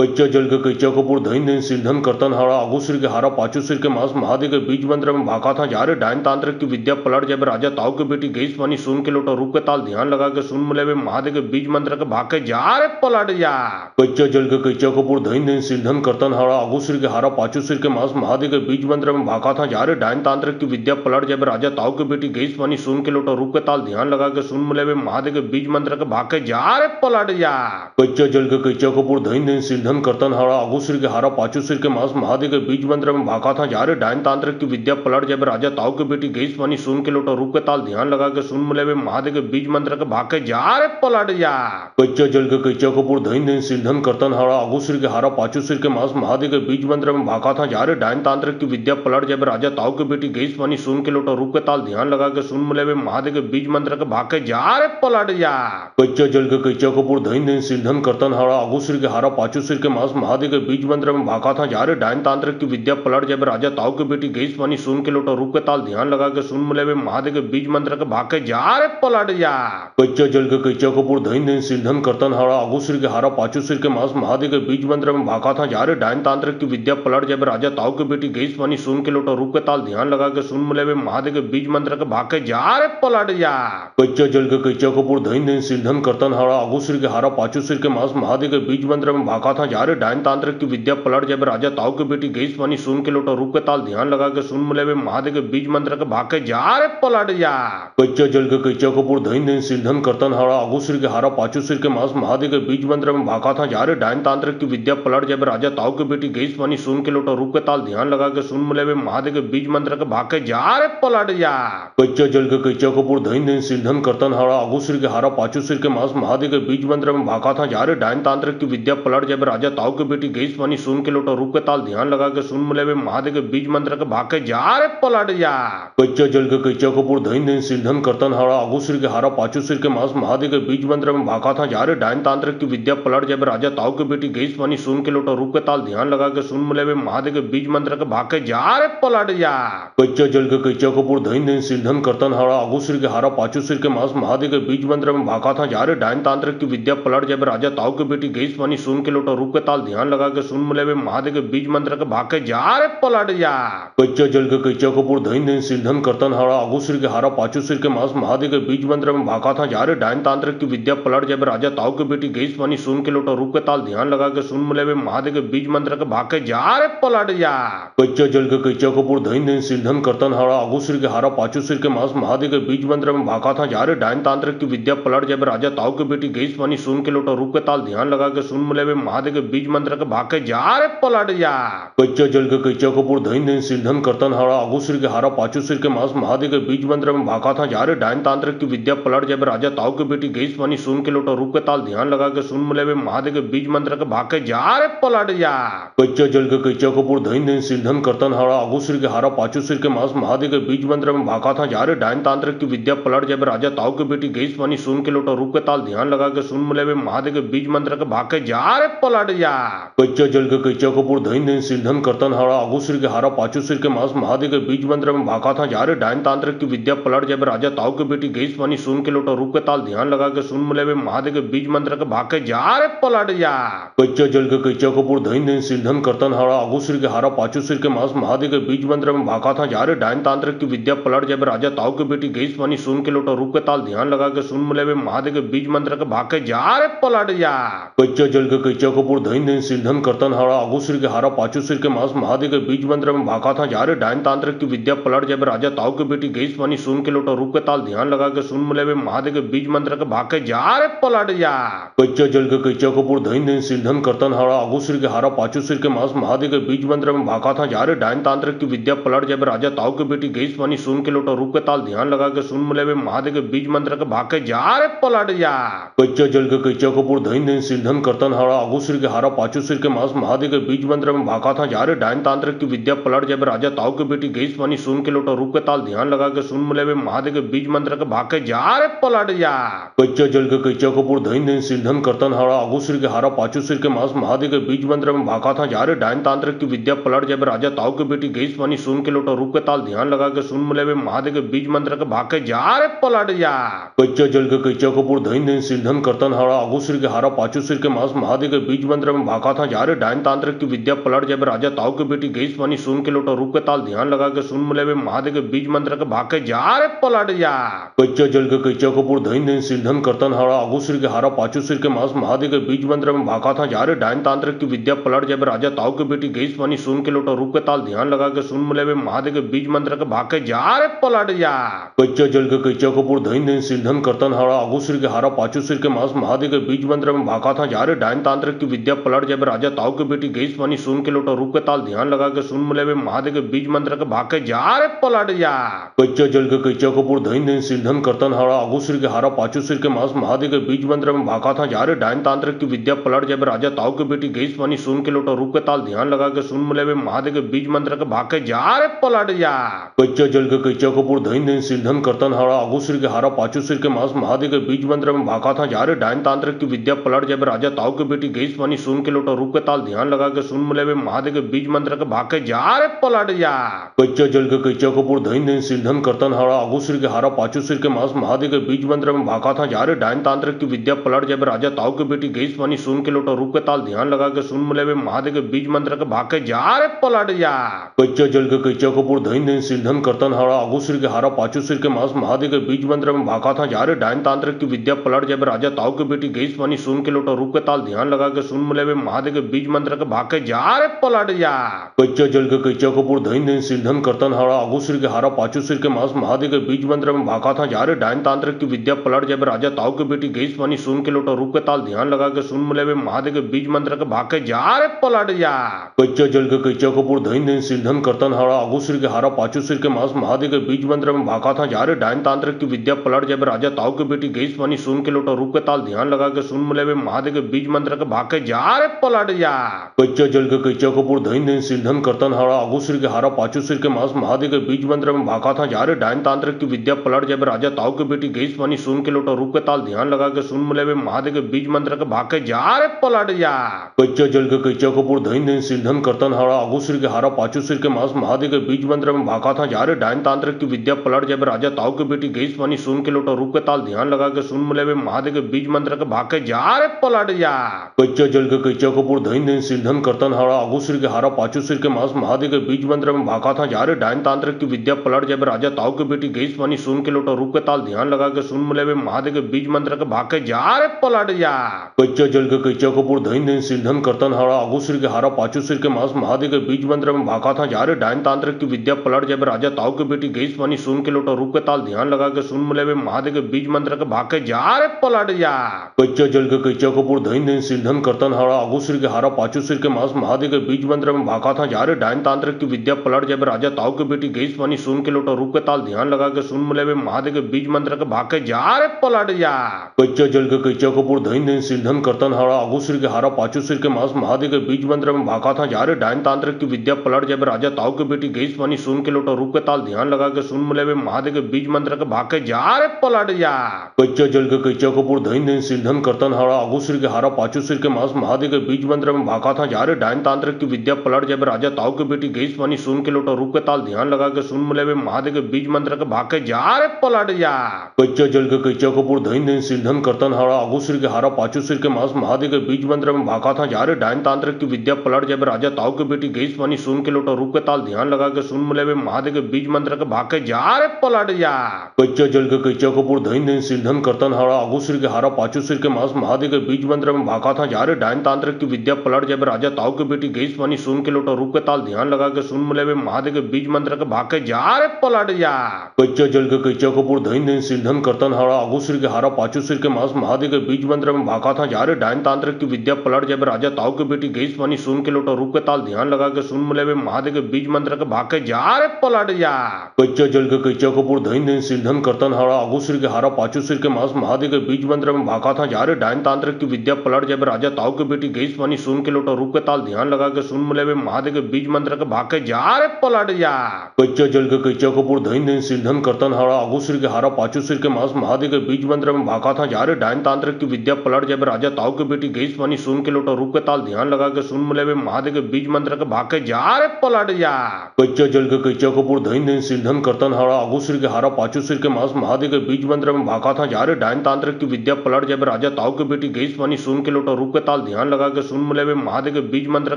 कच्चा जल के कच्चा कपूर धइन धइन सिरधन करतन हारा आगू सिर के हारा पाचू सिर के मांस महादेव के बीज मंत्र में भागा था जा रे डायन तांत्रिक की विद्या पलट जब राजा ताऊ के बेटी गई पानी सुन के लोटा रूप के ताल ध्यान लगा के सुन मिले वे महादेव के बीज मंत्र के भाग के जा रे पलट जा कच्चा जल के कच्चा कपूर धइन धइन सिरधन करतन हारा आगू सिर के हारा पाचू सिर के मांस महादेव के बीज मंत्र में भागा था जा रे डायन तांत्रिक की विद्या पलट जब राजा ताऊ के बेटी गई पानी सुन के लोटा रूप के ताल ध्यान लगा के सुन मिले वे महादेव के बीज मंत्र के भाग के जा रे पलट जा कच्चा जल के कच्चा कपूर धइन धइन सिरधन सिरधन करतन हाड़ा आगू सिर के हारा पाचू सिर के मांस महादे के बीज मंत्र में भाका था जा रे डायन तांत्रिक की विद्या पलट जब राजा ताऊ के बेटी गई पानी सुन के लोटा रूप के ताल ध्यान लगा के सुन मिले महादे के बीज मंत्र के भाके जा रे पलट जा कच्चा जल के कच्चा कपूर धन धन सिरधन करतन हाड़ा आगू सिर के हारा पाचू सिर के मांस महादे के बीज मंत्र में भाका था जा रे डायन तांत्रिक की विद्या पलट जब राजा ताऊ के बेटी गई पानी सुन के लोटा रूप के ताल ध्यान लगा के सुन मिले महादे के बीज मंत्र के भाके जा रे पलट जा कच्चा जल के कच्चा कपूर धन धन सिरधन करतन हाड़ा आगू सिर के हारा पाचू सिर के मांस महादे के बीज मंत्र में भाका था जा रे डायन तांत्रिक की विद्या पलट जब राजा ताऊ के बेटी गई पानी सुन के लोटा रूप के ताल ध्यान लगा के सुन मिले महादे के बीज मंत्र के भाके जा रे पलट जा कच्चा जल के कच्चा कपूर धन धन सिरधन करतन हाड़ा आगू सिर के हारा पाचू सिर के मांस महादे के बीज मंत्र में भाका था जा रे डायन तांत्रिक की विद्या पलट जब राजा ताऊ के बेटी गई पानी सुन के लोटा रूप के ताल ध्यान लगा के सुन मिले महादे के बीज मंत्र के भाके जा रे पलट जा कच्चा जल के कच्चा कपूर धन धन सिरधन करतन हाड़ा आगू सिर के हारा पाचू सिर के मांस महादे के बीज मंत्र में भाका था जा रे डायन तांत्रिक की विद्या पलट जब राजा ताऊ के बेटी गई पानी सुन के लोटा रूप के ताल ध्यान लगा के सुन मिले महादे के बीज मंत्र के भाके जा रे पलट जा कच्चा जल के कच्चा कपूर धन धन सिरधन करतन हाड़ा आगू सिर के हारा पाचू सिर के मांस महादे के बीज मंत्र में भाका था जा रे डायन तांत्रिक की विद्या पलट जब राजा ताऊ के बेटी गई पानी सुन के लोटा रूप के ताल ध्यान लगा के सुन मिले महादे के बीज मंत्र के भाके जा रे पलट जा कच्चा जल के कच्चा कपूर धन धन सिरधन करतन हाड़ा आगू सिर के हारा पाचू सिर के मांस महादे के बीज मंत्र में भाका था जा रे डायन तांत्रिक की विद्या पलट जब राजा ताऊ के बेटी गई पानी सुन के लोटा रूप के ताल ध्यान लगा के सुन मिले महादे के बीज मंत्र के भाके जा रे पलट जा कच्चा जल के कच्चा कपूर धन धन सिरधन करतन हाड़ा आगू सिर के हारा पाचू सिर के मांस महादे के बीज मंत्र में भाका था जा रे डायन तांत्रिक की विद्या पलट जब राजा ताऊ के बेटी गई पानी सुन के लोटा रूप के ताल ध्यान लगा के सुन मिले महादे के बीज मंत्र के भाके जा रे पलट जा कच्चा जल के कच्चा कपूर धन धन सिरधन करतन हाड़ा आगू सिर के हारा पाचू सिर के मांस महादे के बीज मंत्र में भाका था जा रे डायन तांत्रिक की विद्या पलट जब राजा ताऊ के बेटी गई पानी सुन के लोटा रूप के ताल ध्यान लगा के सुन मिले महादे के बीज मंत्र के भाके जा रे पलट जा कच्चा जल के कच्चा कपूर धन धन सिरधन करतन हाड़ा आगू सिर के हारा पाचू सिर के मांस महादे के बीज मंत्र में भाका था जा रे डायन तांत्रिक की विद्या पलट जब राजा ताऊ के बेटी गई पानी सुन के लोटा रूप के ताल ध्यान लगा के सुन मिले महादे के बीज मंत्र के भाके जा रे पलट जा कच्चा जल के कच्चा कपूर धन धन सिरधन करतन हाड़ा आगू सिर के हारा पाचू सिर के मांस महादे के बीज मंत्र में भाका था जा रे डायन तांत्रिक की विद्या पलट जब राजा ताऊ के बेटी गई पानी सुन के लोटा रूप के ताल ध्यान लगा के सुन मिले महादे के बीज मंत्र के भाके जा रे पलट जा कच्चा जल के कच्चा कपूर धन धन सिरधन करतन हाड़ा आगू सिर के हारा पाचू सिर के मांस महादे के बीज मंत्र में भाका था जा रे डायन तांत्रिक की विद्या पलट जब राजा ताऊ के बेटी गई पानी सुन के लोटा रूप के ताल ध्यान लगा के सुन मिले महादे के बीज मंत्र के भाके जा रे पलट जा कच्चा जल के कच्चा कपूर धन धन सिरधन करतन हाड़ा आगू सिर के हारा पाचू सिर के मांस महादे के बीज मंत्र में भाका था जा रे डायन तांत्रिक की विद्या पलट जब राजा ताऊ के बेटी गई पानी सुन के लोटा रूप के ताल ध्यान लगा के सुन मिले महादे के बीज मंत्र के भाके जा रे पलट जा कच्चा जल के कच्चा कपूर धन धन सिरधन करतन हाड़ा आगू सिर के हारा पाचू सिर के मांस महादे के बीज मंत्र में भाका था जा रे डायन तांत्रिक की विद्या पलट जब राजा ताऊ के बेटी गई पानी सुन के लोटा रूप के ताल ध्यान लगा के सुन मिले महादे के बीज मंत्र के भाके जा रे पलट जा कच्चा जल के कच्चा कपूर धन धन सिरधन करतन हाड़ा आगू सिर के हारा पाचू सिर के मांस महादे के बीज मंत्र में भाका था जा रे डायन तांत्रिक की विद्या पलट जब राजा ताऊ के बेटी गई पानी सुन के लोटा रूप के ताल ध्यान लगा के सुन मिले महादे के बीज मंत्र के भाके जा रे पलट जा कच्चा जल के कच्चा कपूर धन धन सिरधन करतन हाड़ा आगू सिर के हारा पाचू सिर के मांस महादे के बीज मंत्र में भाका था जा रे डायन तांत्रिक की विद्या पलट जब राजा ताऊ के बेटी गई पानी सुन के लोटा रूप के ताल ध्यान लगा के सुन मिले महादे के बीज मंत्र के भाके जा रे पलट जा कच्चा जल के कच्चा कपूर धन धन सिरधन करतन हाड़ा आगू सिर के हारा पाचू सिर के मांस महादे के बीज मंत्र में भाका था जा रे डायन तांत्रिक की विद्या पलट जब राजा ताऊ के बेटी गई पानी सुन के लोटा रूप के ताल ध्यान लगा के सुन मिले महादे के बीज मंत्र के भाके जा रे पलट जा कच्चा जल के कच्चा कपूर धन धन सिरधन करतन हाड़ा आगू सिर के हारा पाचू सिर के मांस महादे के बीज मंत्र में भाका था जा रे डायन तांत्रिक की विद्या पलट जब राजा ताऊ के बेटी गई पानी सुन के लोटा रूप के ताल ध्यान लगा के सुन मिले महादे के बीज मंत्र के भाके जा रे पलट जा कच्चा जल के कच्चा कपूर धन धन सिरधन करतन हाड़ा आगू सिर के हारा पाचू सिर के मांस महादे के बीज मंत्र में भाका था जा रे डायन तांत्रिक की विद्या पलट जब राजा ताऊ के बेटी गई पानी सुन के लोटा रूप के ताल ध्यान लगा के सुन मिले महादे के बीज मंत्र के भाके जा रे पलट जा कच्चा जल के कच्चा कपूर धन धन सिरधन करतन हाड़ा आगू सिर के हारा पाचू सिर के मांस महादे के बीज मंत्र में भाका था जा रे डायन तांत्रिक की विद्या पलट जब राजा ताऊ के बेटी गई पानी सुन के लोटा रूप के ताल ध्यान लगा के सुन मिले महादे के बीज मंत्र के भाके जा रे पलट जा कच्चा जल के कच्चा कपूर धन धन सिरधन करतन हाड़ा आगू सिर के हारा पाचू सिर के मांस महादे के बीज मंत्र में भाका था जा रे डायन तांत्रिक की विद्या पलट जब राजा ताऊ के बेटी गई पानी सुन के लोटा रूप के ताल ध्यान लगा के सुन मिले महादे के बीज मंत्र के भाके जा रे पलट जा कच्चा जल के कच्चा कपूर धन धन सिरधन करतन हाड़ा आगू सिर के हारा पाचू सिर के मांस महादे के बीज मंत्र में भाका था जा रे डायन तांत्रिक की विद्या पलट जाए राजा ताऊ के बेटी गई पानी सुन के लोटा रूप के ताल ध्यान लगा के सुन मिले महादेव के बीज मंत्र के भाग के जा रे पलट जा कच्चा जल के कैचा कपूर धन धन सिर धन करतन हारा आगू सिर के हारा पाचू सिर के मांस महादेव के बीज मंत्र में भागा था जा रे डायन तांत्रिक की विद्या पलट जाए राजा ताऊ के बेटी गई पानी सुन के लोटा रूप के ताल ध्यान लगा के सुन मिले महादेव के बीज मंत्र के भाग के जा रे पलट जा कच्चा जल के कैचा कपूर धन धन सिर धन करतन हारा आगू सिर के हारा पाचू सिर के मांस महादेव के बीज मंत्र में भागा था जा रे डायन तांत्रिक की विद्या पलट जाए राजा ताऊ के बेटी गई पानी सुन के लोटा रूप के ताल ध्यान लगा के सुन मिले महादेव के बीज मंत्र के भाग के जा रे पलट जा कच्चा जल के कैचा कपूर धन धन सिर धन करतन हारा आगू सिर के हारा पाचू सिर के मांस महादेव के बीज मंत्र में भागा था जा रे डायन तांत्रिक की विद्या पलट जाए राजा ताऊ के बेटी गई पानी सुन के लोटा रूप के ताल ध्यान लगा के सुन मिले महादेव के बीज मंत्र के भाग के जा रे पलट जा कच्चा जल के कैचा कपूर धन धन सिर धन करतन हारा आगू सिर के हारा पाचू सिर के मांस महादेव के बीज मंत्र में भागा था जा रे डायन तांत्रिक की विद्या पलट जाए राजा ताऊ के बेटी गई पानी सुन के लोटा रूप के ताल ध्यान लगा के सुन मिले महादेव के बीज मंत्र के भाग के जा रे पलट जा कच्चा जल के कैचा कपूर धन धन सिर धन करतन हारा आगू सिर के हारा पाचू सिर के मांस महादेव के बीज मंत्र में भागा था जा रे डायन तांत्रिक की विद्या पलट जाए राजा ताऊ के बेटी गई पानी सुन के लोटा रूप के ताल ध्यान लगा के सुन मिले महादेव के बीज मंत्र के भाग के जा रे पलट जा कच्चा जल के कैचा कपूर धन धन सिर धन करतन हारा आगू सिर के हारा पाचू सिर के मांस महादेव के बीज मंत्र में भागा था जा रे डायन तांत्रिक की विद्या पलट जाए राजा ताऊ के बेटी गई पानी सुन के लोटा रूप के ताल ध्यान लगा के सुन मिले महादेव के बीज मंत्र के भाग के जा रे पलट जा कच्चा जल के कैचा कपूर धन धन सिर धन करतन हारा आगू सिर के हारा पाचू सिर के मांस महादेव के बीज मंत्र में भागा था जा रे डायन तांत्रिक की विद्या पलट जाए राजा ताऊ के बेटी गई पानी सुन के लोटा रूप के ताल ध्यान लगा के सुन मिले महादेव के बीज मंत्र के भाग के जा रे पलट जा कच्चा जल के कैचा कपूर धन धन सिर धन करतन हारा आगू सिर के हारा पाचू सिर के मांस महादेव के बीज मंत्र में भागा था जा रे डायन तांत्रिक की विद्या पलट जाए राजा ताऊ के बेटी गई पानी सुन के लोटा रूप के ताल ध्यान लगा के सुन मिले महादेव के बीज मंत्र के भाग के जा रे पलट जा कच्चा जल के कैचा कपूर धन धन सिर धन करतन हारा आगू सिर के हारा पाचू सिर के मांस महादेव के बीज मंत्र में भागा था जा रे डायन तांत्रिक की विद्या पलट जाए राजा ताऊ के बेटी गई पानी सुन के लोटा रूप के ताल ध्यान लगा के सुन मिले महादेव के बीज मंत्र के भाग के जा रे पलट जा कच्चा जल के कैचा कपूर धन धन सिर धन करतन हारा आगू सिर के हारा पाचू सिर के मांस महादेव के बीज मंत्र में भागा था जा रे डायन तांत्रिक की विद्या पलट जाए राजा ताऊ के बेटी गई पानी सुन के लोटा रूप के ताल ध्यान लगा के सुन मिले महादेव के बीज मंत्र के भाग के जा रे पलट जा कच्चा जल के कैचा कपूर धन धन सिर धन करतन हारा आगू सिर के हारा पाचू सिर के मांस महादेव के बीज मंत्र में भागा था जा रे डायन तांत्रिक की विद्या पलट जाए राजा ताऊ के बेटी गई पानी सुन के लोटा रूप के ताल ध्यान लगा के सुन मिले महादेव के बीज मंत्र के भाग के जा रे पलट जा कच्चा जल के कैचा कपूर धन धन सिर धन करतन हारा आगू सिर के हारा पाचू सिर के मांस महादेव के बीज मंत्र में भागा था जा रे डायन तांत्रिक की विद्या पलट जाए राजा ताऊ के बेटी गई पानी सुन के लोटा रूप के ताल ध्यान लगा के सुन मिले महादेव के बीज मंत्र के भाग के जा रे पलट जा कच्चा जल के कैचा कपूर धन धन सिर धन करतन हारा आगू सिर के हारा पाचू सिर के मांस महादेव के बीज मंत्र में भागा था जा रे डायन तांत्रिक की विद्या पलट जाए राजा ताऊ के बेटी गई पानी सुन के लोटा रूप के ताल ध्यान लगा के सुन मिले महादेव के बीज मंत्र के भाग के जा रे पलट जा कच्चा जल के कैचा कपूर धन धन सिर धन करतन हारा आगू सिर के हारा पाचू सिर के मांस महादेव के बीज मंत्र में भागा था जा रे डायन तांत्रिक की विद्या पलट जाए राजा ताऊ के बेटी गई पानी सुन के लोटा रूप के ताल ध्यान लगा के सुन मिले महादेव के बीज मंत्र के भाग के जा रे पलट जा कच्चा जल के कैचा कपूर धन धन सिर धन करतन हारा आगू सिर के हारा पाचू सिर के मांस महादेव के बीज मंत्र में भागा था जा रे डायन तांत्रिक की विद्या पलट जाए राजा ताऊ के बेटी गई पानी सुन के लोटा रूप के ताल ध्यान लगा के सुन मिले महादेव के बीज मंत्र के भाग के जा रे पलट जा कच्चा जल के कैचा कपूर धन धन सिर धन करतन हारा आगू सिर के हारा पाचू सिर के मांस महादेव के बीज मंत्र में भागा था जा रे डायन तांत्रिक की विद्या पलट जाए राजा ताऊ के बेटी गई पानी सुन के लोटा रूप के ताल ध्यान लगा के सुन मिले महादेव के बीज मंत्र के भाग के जा रे पलट जा कच्चा जल के कैचा कपूर धन धन सिर धन करतन हारा आगू सिर के हारा पाचू सिर के मांस महादेव के बीज मंत्र में भागा था जा रे डायन तांत्रिक की विद्या पलट जाए राजा ताऊ के बेटी गई पानी सुन के लोटा रूप के ताल ध्यान लगा के सुन मिले महादेव के बीज मंत्र के भाग के जा रे पलट जा कच्चा जल के कैचा कपूर धन धन सिर धन करतन हारा आगू सिर के हारा पाचू सिर के मांस महादेव के बीज मंत्र में भागा था जा रे डायन तांत्रिक की विद्या पलट जाए राजा ताऊ के बेटी गई पानी सुन के लोटा रूप के ताल ध्यान लगा के सुन मिले महादेव के बीज मंत्र के भाग के जा रे पलट जा कच्चा जल के कैचा कपूर धन धन सिर धन करतन हारा आगू सिर के हारा पाचू सिर के मांस महादेव के बीज मंत्र में भागा था जा रे डायन तांत्रिक की विद्या पलट जाए राजा ताऊ के बेटी गई पानी सुन के लोटा रूप के ताल ध्यान लगा के सुन मिले महादेव के बीज मंत्र के भाग के जा रे पलट जा कच्चा जल के कैचा कपूर धन धन सिर धन करतन हारा आगू सिर के हारा पाचू सिर के मांस महादेव के बीज मंत्र में भागा था जा रे डायन तांत्रिक की विद्या पलट जाए राजा ताऊ के बेटी गई पानी सुन के लोटा रूप के ताल ध्यान लगा के सुन मिले महादेव के बीज मंत्र के भाग के जा रे पलट जा कच्चा जल के कैचा कपूर धन धन सिर धन करतन हारा आगू सिर के हारा पाचू सिर के मांस महादेव के बीज मंत्र में भागा था जा रे डायन तांत्रिक की विद्या पलट जाए राजा ताऊ के बेटी गई पानी सुन के लोटा रूप के ताल ध्यान लगा के सुन मिले महादेव के बीज मंत्र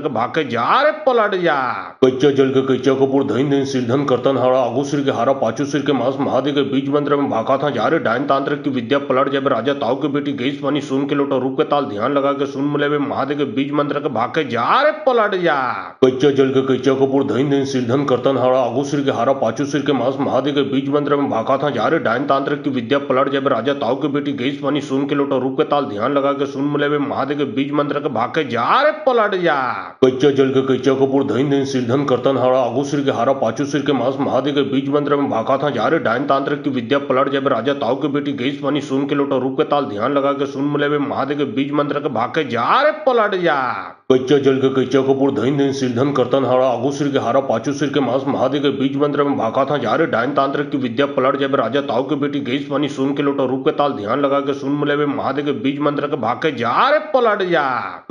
के भाग के जा रे पलट जा कच्चा जल के कैचा कपूर धन धन सिर धन करतन हारा आगू सिर के हारा पाचू सिर के मांस महादेव के बीज मंत्र में भागा था जा रे डायन तांत्रिक की विद्या पलट जाए राजा ताऊ के बेटी गई पानी सुन के लोटा रूप के ताल ध्यान लगा के सुन मिले महादेव के बीज मंत्र के भाग के जा रे पलट जा कच्चा जल के कैचा कपूर धन धन सिर धन करतन हारा आगू सिर के हारा पाचू सिर के मांस महादेव के बीज मंत्र में भागा था जा रे डायन तांत्रिक की विद्या पलट जाए राजा ताऊ के बेटी गई पानी सुन के लोटा रूप के ताल ध्यान लगा के सुन मिले महादेव के बीज बीज मंत्र के भाग के जा रे पलट जा कच्चा जल के कच्चा कपूर धइन धइन सिरधन करतन हारा आगू सिर के हारा पाचू सिर के मांस महादेव के बीज मंत्र में भागा था जा रे डायन तांत्रिक की विद्या पलट जब राजा ताऊ के बेटी गई पानी सुन के लोटा रूप के ताल ध्यान लगा के सुन मिले महादेव के बीज मंत्र के भाग के जा रे पलट जा कच्चा जल के कच्चा कपूर धइन धइन सिरधन करतन हारा आगू सिर के हारा पाचू सिर के मांस महादेव के बीज मंत्र में भागा था जा रे डायन तांत्रिक की विद्या पलट जब राजा ताऊ के बेटी गई पानी सुन के लोटा रूप के ताल ध्यान लगा के सुन मिले महादेव के बीज मंत्र के भाग के जा रे पलट जा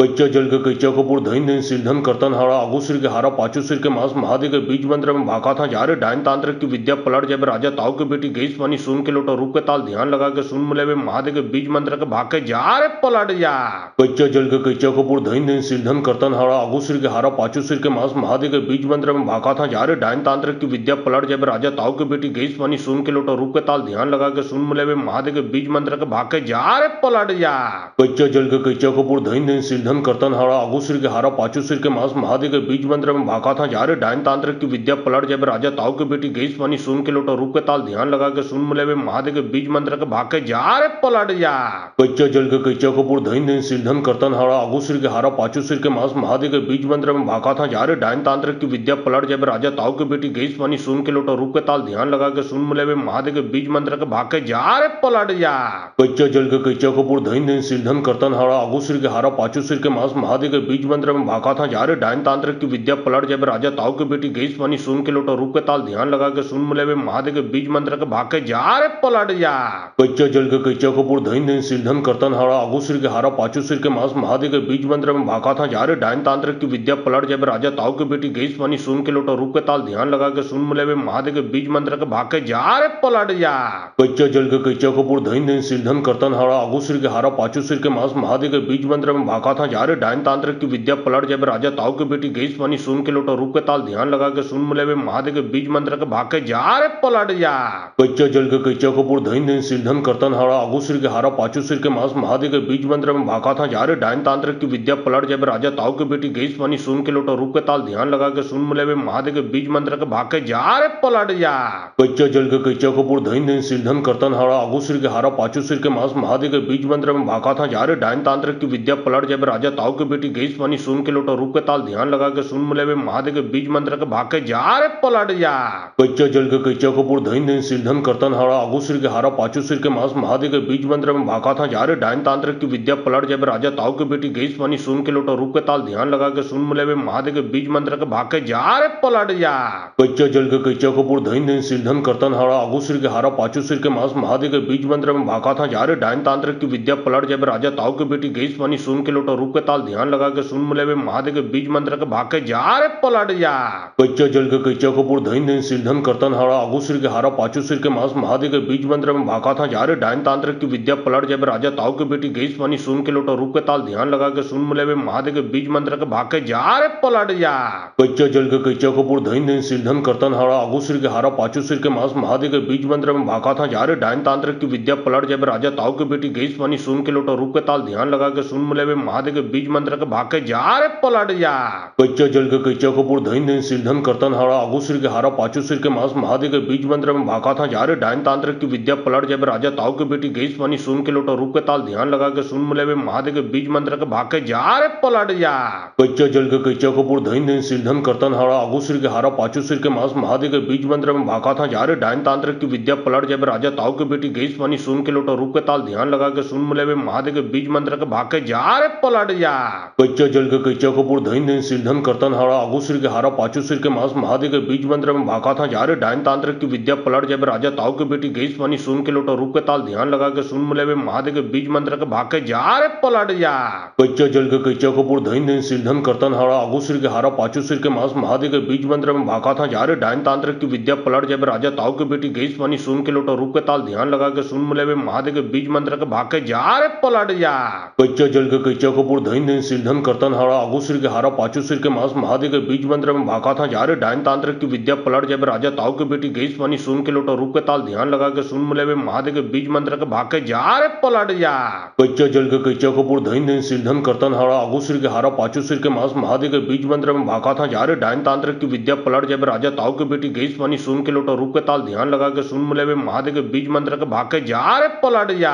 कच्चा जल के कच्चा कपूर धइन धइन सिरधन करतन हारा आगू सिर के हारा पाचू सिर के मांस महादेव के बीज मंत्र में भागा था जा रे डायन तांत्रिक की विद्या पलट जब राजा ताऊ के बेटी गई पानी सुन के लोटा रूप के ताल ध्यान लगा के सुन मिले महादेव के बीज मंत्र के भाग के जा रे पलट जा कच्चा जल के कच्चा कपूर धइन धइन सिरधन करतन हारा आगू सिर के हारा पाचू सिर के मांस महादेव के बीज मंत्र में भागा था जा रे डायन तांत्रिक की विद्या पलट जब राजा ताऊ के बेटी गई पानी सुन के लोटा रूप के ताल ध्यान लगा के सुन मिले महादेव के बीज मंत्र के भाग के जा रे पलट जा कच्चा जल के कच्चा कपूर धइन धइन सिरधन करतन हारा आगू सिर के हारा पाचू सिर के मांस महादेव के बीज मंत्र में भागा था जा रे डायन तांत्रिक की विद्या पलट जब राजा ताऊ के बेटी गई पानी सुन के लोटा रूप के ताल ध्यान लगा के सुन मिले महादेव के बीज मंत्र के भाग के जा रे पलट जा कच्चा जल के कच्चा कपूर धइन धइन सिरधन करतन हारा आगू सिर के हारा पाचू सिर के मांस महादेव के बीज मंत्र में भागा था जा रे डायन तांत्रिक की विद्या पलट जब राजा ताऊ के बेटी गई पानी सुन के लोटा रूप के ताल ध्यान लगा के सुन मिले महादेव के बीज मंत्र के भाग के जा रे पलट जा कच्चा जल के कच्चा कपूर धइन धइन सिरधन करतन हारा आगू सिर के हारा पाचू सिर के मांस महादेव के बीज मंत्र में भागा था जा रे डायन तांत्रिक की विद्या पलट जब राजा ताऊ के बेटी गई पानी सुन के लोटा रूप के ताल ध्यान लगा के सुन मिले महादेव के बीज मंत्र के भाग के जा रे पलट जा कच्चा जल के कच्चा कपूर धइन धइन सिरधन करतन हारा आगू सिर के हारा पाचू सिर के मांस महादेव के बीज मंत्र में भागा था जा रे डायन तांत्रिक की विद्या पलट जब राजा ताऊ के बेटी गई पानी सुन के लोटा रूप के ताल ध्यान लगा के सुन मिले महादेव के बीज मंत्र के भाग के जा रे पलट जा कच्चा जल के कच्चा कपूर धइन धइन सिरधन करतन हारा आगू सिर के हारा पाचू सिर के मांस महादेव के बीज मंत्र में भागा था जा रे डायन तांत्रिक की विद्या पलट जब राजा ताऊ के बेटी गई पानी सुन के लोटा रूप के ताल ध्यान लगा के सुन मिले महादेव के बीज मंत्र के भाग के जा रे पलट जा कच्चा जल के कच्चा कपूर धइन धइन सिरधन करतन हारा आगू सिर के हारा पाचू सिर के मांस महादेव के बीज मंत्र में भागा था जा रे डायन तांत्रिक की विद्या पलट जब राजा ताऊ के बेटी गई पानी सुन के लोटा रूप के ताल ध्यान लगा के सुन मिले महादेव के बीज मंत्र के भाग के जा रे पलट जा कच्चा जल के कच्चा कपूर धइन धइन सिरधन करतन हारा आगू सिर के हारा पाचू सिर के मांस महादेव के बीज मंत्र में भागा था जा रे डायन तांत्रिक की विद्या पलट जब राजा ताऊ के बेटी गई पानी सुन के लोटा रूप के ताल ध्यान लगा के सुन मिले महादेव के बीज मंत्र के भाग के जा रे पलट जा कच्चा जल के कच्चा कपूर धइन धइन सिरधन करतन हारा आगू सिर के हारा पाचू सिर के मांस महादेव के बीज मंत्र में भागा था जा रे डायन तांत्रिक की विद्या पलट जब राजा ताऊ के बेटी गई पानी सुन के लोटा रूप के ताल ध्यान लगा के सुन मिले महादेव के बीज मंत्र के भाग के जा रे पलट जा कच्चा जल के कच्चा कपूर धइन धइन सिरधन करतन हारा आगू सिर के हारा पाचू सिर के मांस महादेव के बीज मंत्र में भागा था जा रे डायन तांत्रिक की विद्या पलट जब राजा ताऊ के बेटी गई पानी सुन के लोटा रूप के ताल ध्यान लगा के सुन मिले महादेव के बीज मंत्र के भाग के जा रे पलट जा कच्चा जल के कच्चा कपूर धइन धइन सिरधन करतन हारा आगू सिर के हारा पाचू सिर के मांस महादेव के बीज मंत्र में भागा था जा रे डायन तांत्रिक की विद्या पलट जब राजा ताऊ के बेटी गई पानी सुन के लोटा रूप के ताल ध्यान लगा के सुन मिले महादेव के बीज मंत्र के भाग के जा रे पलट जा कच्चा जल के कच्चा कपूर धइन धइन सिरधन करतन हारा आगू सिर के हारा पाचू सिर के मांस महादेव के बीज मंत्र में भागा था जा रे डायन तांत्रिक की विद्या पलट जब राजा ताऊ के बेटी गई पानी सुन के लोटा रूप के ताल ध्यान लगा के सुन मिले महादेव के बीज मंत्र के भाग के जा रे पलट जा कच्चा जल के कच्चा कपूर धइन धइन सिरधन करतन हारा आगू सिर के हारा पाचू सिर के मांस महादेव के बीज मंत्र में भागा था जा रे डायन तांत्रिक की विद्या पलट जब राजा ताऊ के बेटी गई पानी सुन के लोटा रूप के ताल ध्यान लगा के सुन मिले महादेव के बीज मंत्र के भाग के जा रे पलट जा कच्चा जल के कच्चा कपूर धइन धइन सिरधन करतन हारा आगू सिर के हारा पाचू सिर के मांस महादेव के बीज मंत्र में भागा था जा रे डायन तांत्रिक की विद्या पलट जब राजा ताऊ के बेटी गई पानी सुन के लोटा रूप के ताल ध्यान लगा के सुन मिले महादेव के बीज मंत्र के भाग के जा रे पलट जा कच्चा जल के कच्चा कपूर धइन धइन सिरधन करतन हारा आगू सिर के हारा पाचू सिर के मांस महादेव के बीज मंत्र में भागा था जा रे डायन तांत्रिक की विद्या पलट जब राजा ताऊ के बेटी गई पानी सुन के लोटा रूप के ताल ध्यान लगा के सुन मिले महादेव के बीज मंत्र के भाग के जा रे पलट जा कच्चा जल के कच्चा कपूर धइन धइन सिरधन करतन हारा आगू सिर के हारा पाचू सिर के मांस महादेव के बीज मंत्र में भागा था जा रे डायन तांत्रिक की विद्या पलट जब राजा ताऊ के बेटी गई पानी सुन के लोटा रूप के ताल ध्यान लगा के सुन मिले महादेव के बीज मंत्र के भाग के जा रे पलट जा कच्चा जल के कच्चा कपूर धइन धइन सिरधन करतन हारा आगू सिर के हारा पाचू सिर के मांस महादेव के बीज मंत्र में भागा था जा रे डायन तांत्रिक की विद्या पलट जब राजा ताऊ के बेटी गई पानी सुन के लोटा रूप के ताल ध्यान लगा के सुन मिले महादेव के बीज मंत्र के भाग के जा रे पलट जा कच्चा जल के कच्चा कपूर धइन धइन सिरधन करतन हारा आगू सिर सिर के हारा पाचू सिर के मांस महादेव के बीज मंत्र में भाका था जा रे डायन तांत्रिक की विद्या पलट जब राजा ताऊ की बेटी गई पानी सुन के लोटा रूप के ताल ध्यान लगा के सुन मिले महादेव के बीज मंत्र के भाके जा रे पलट जा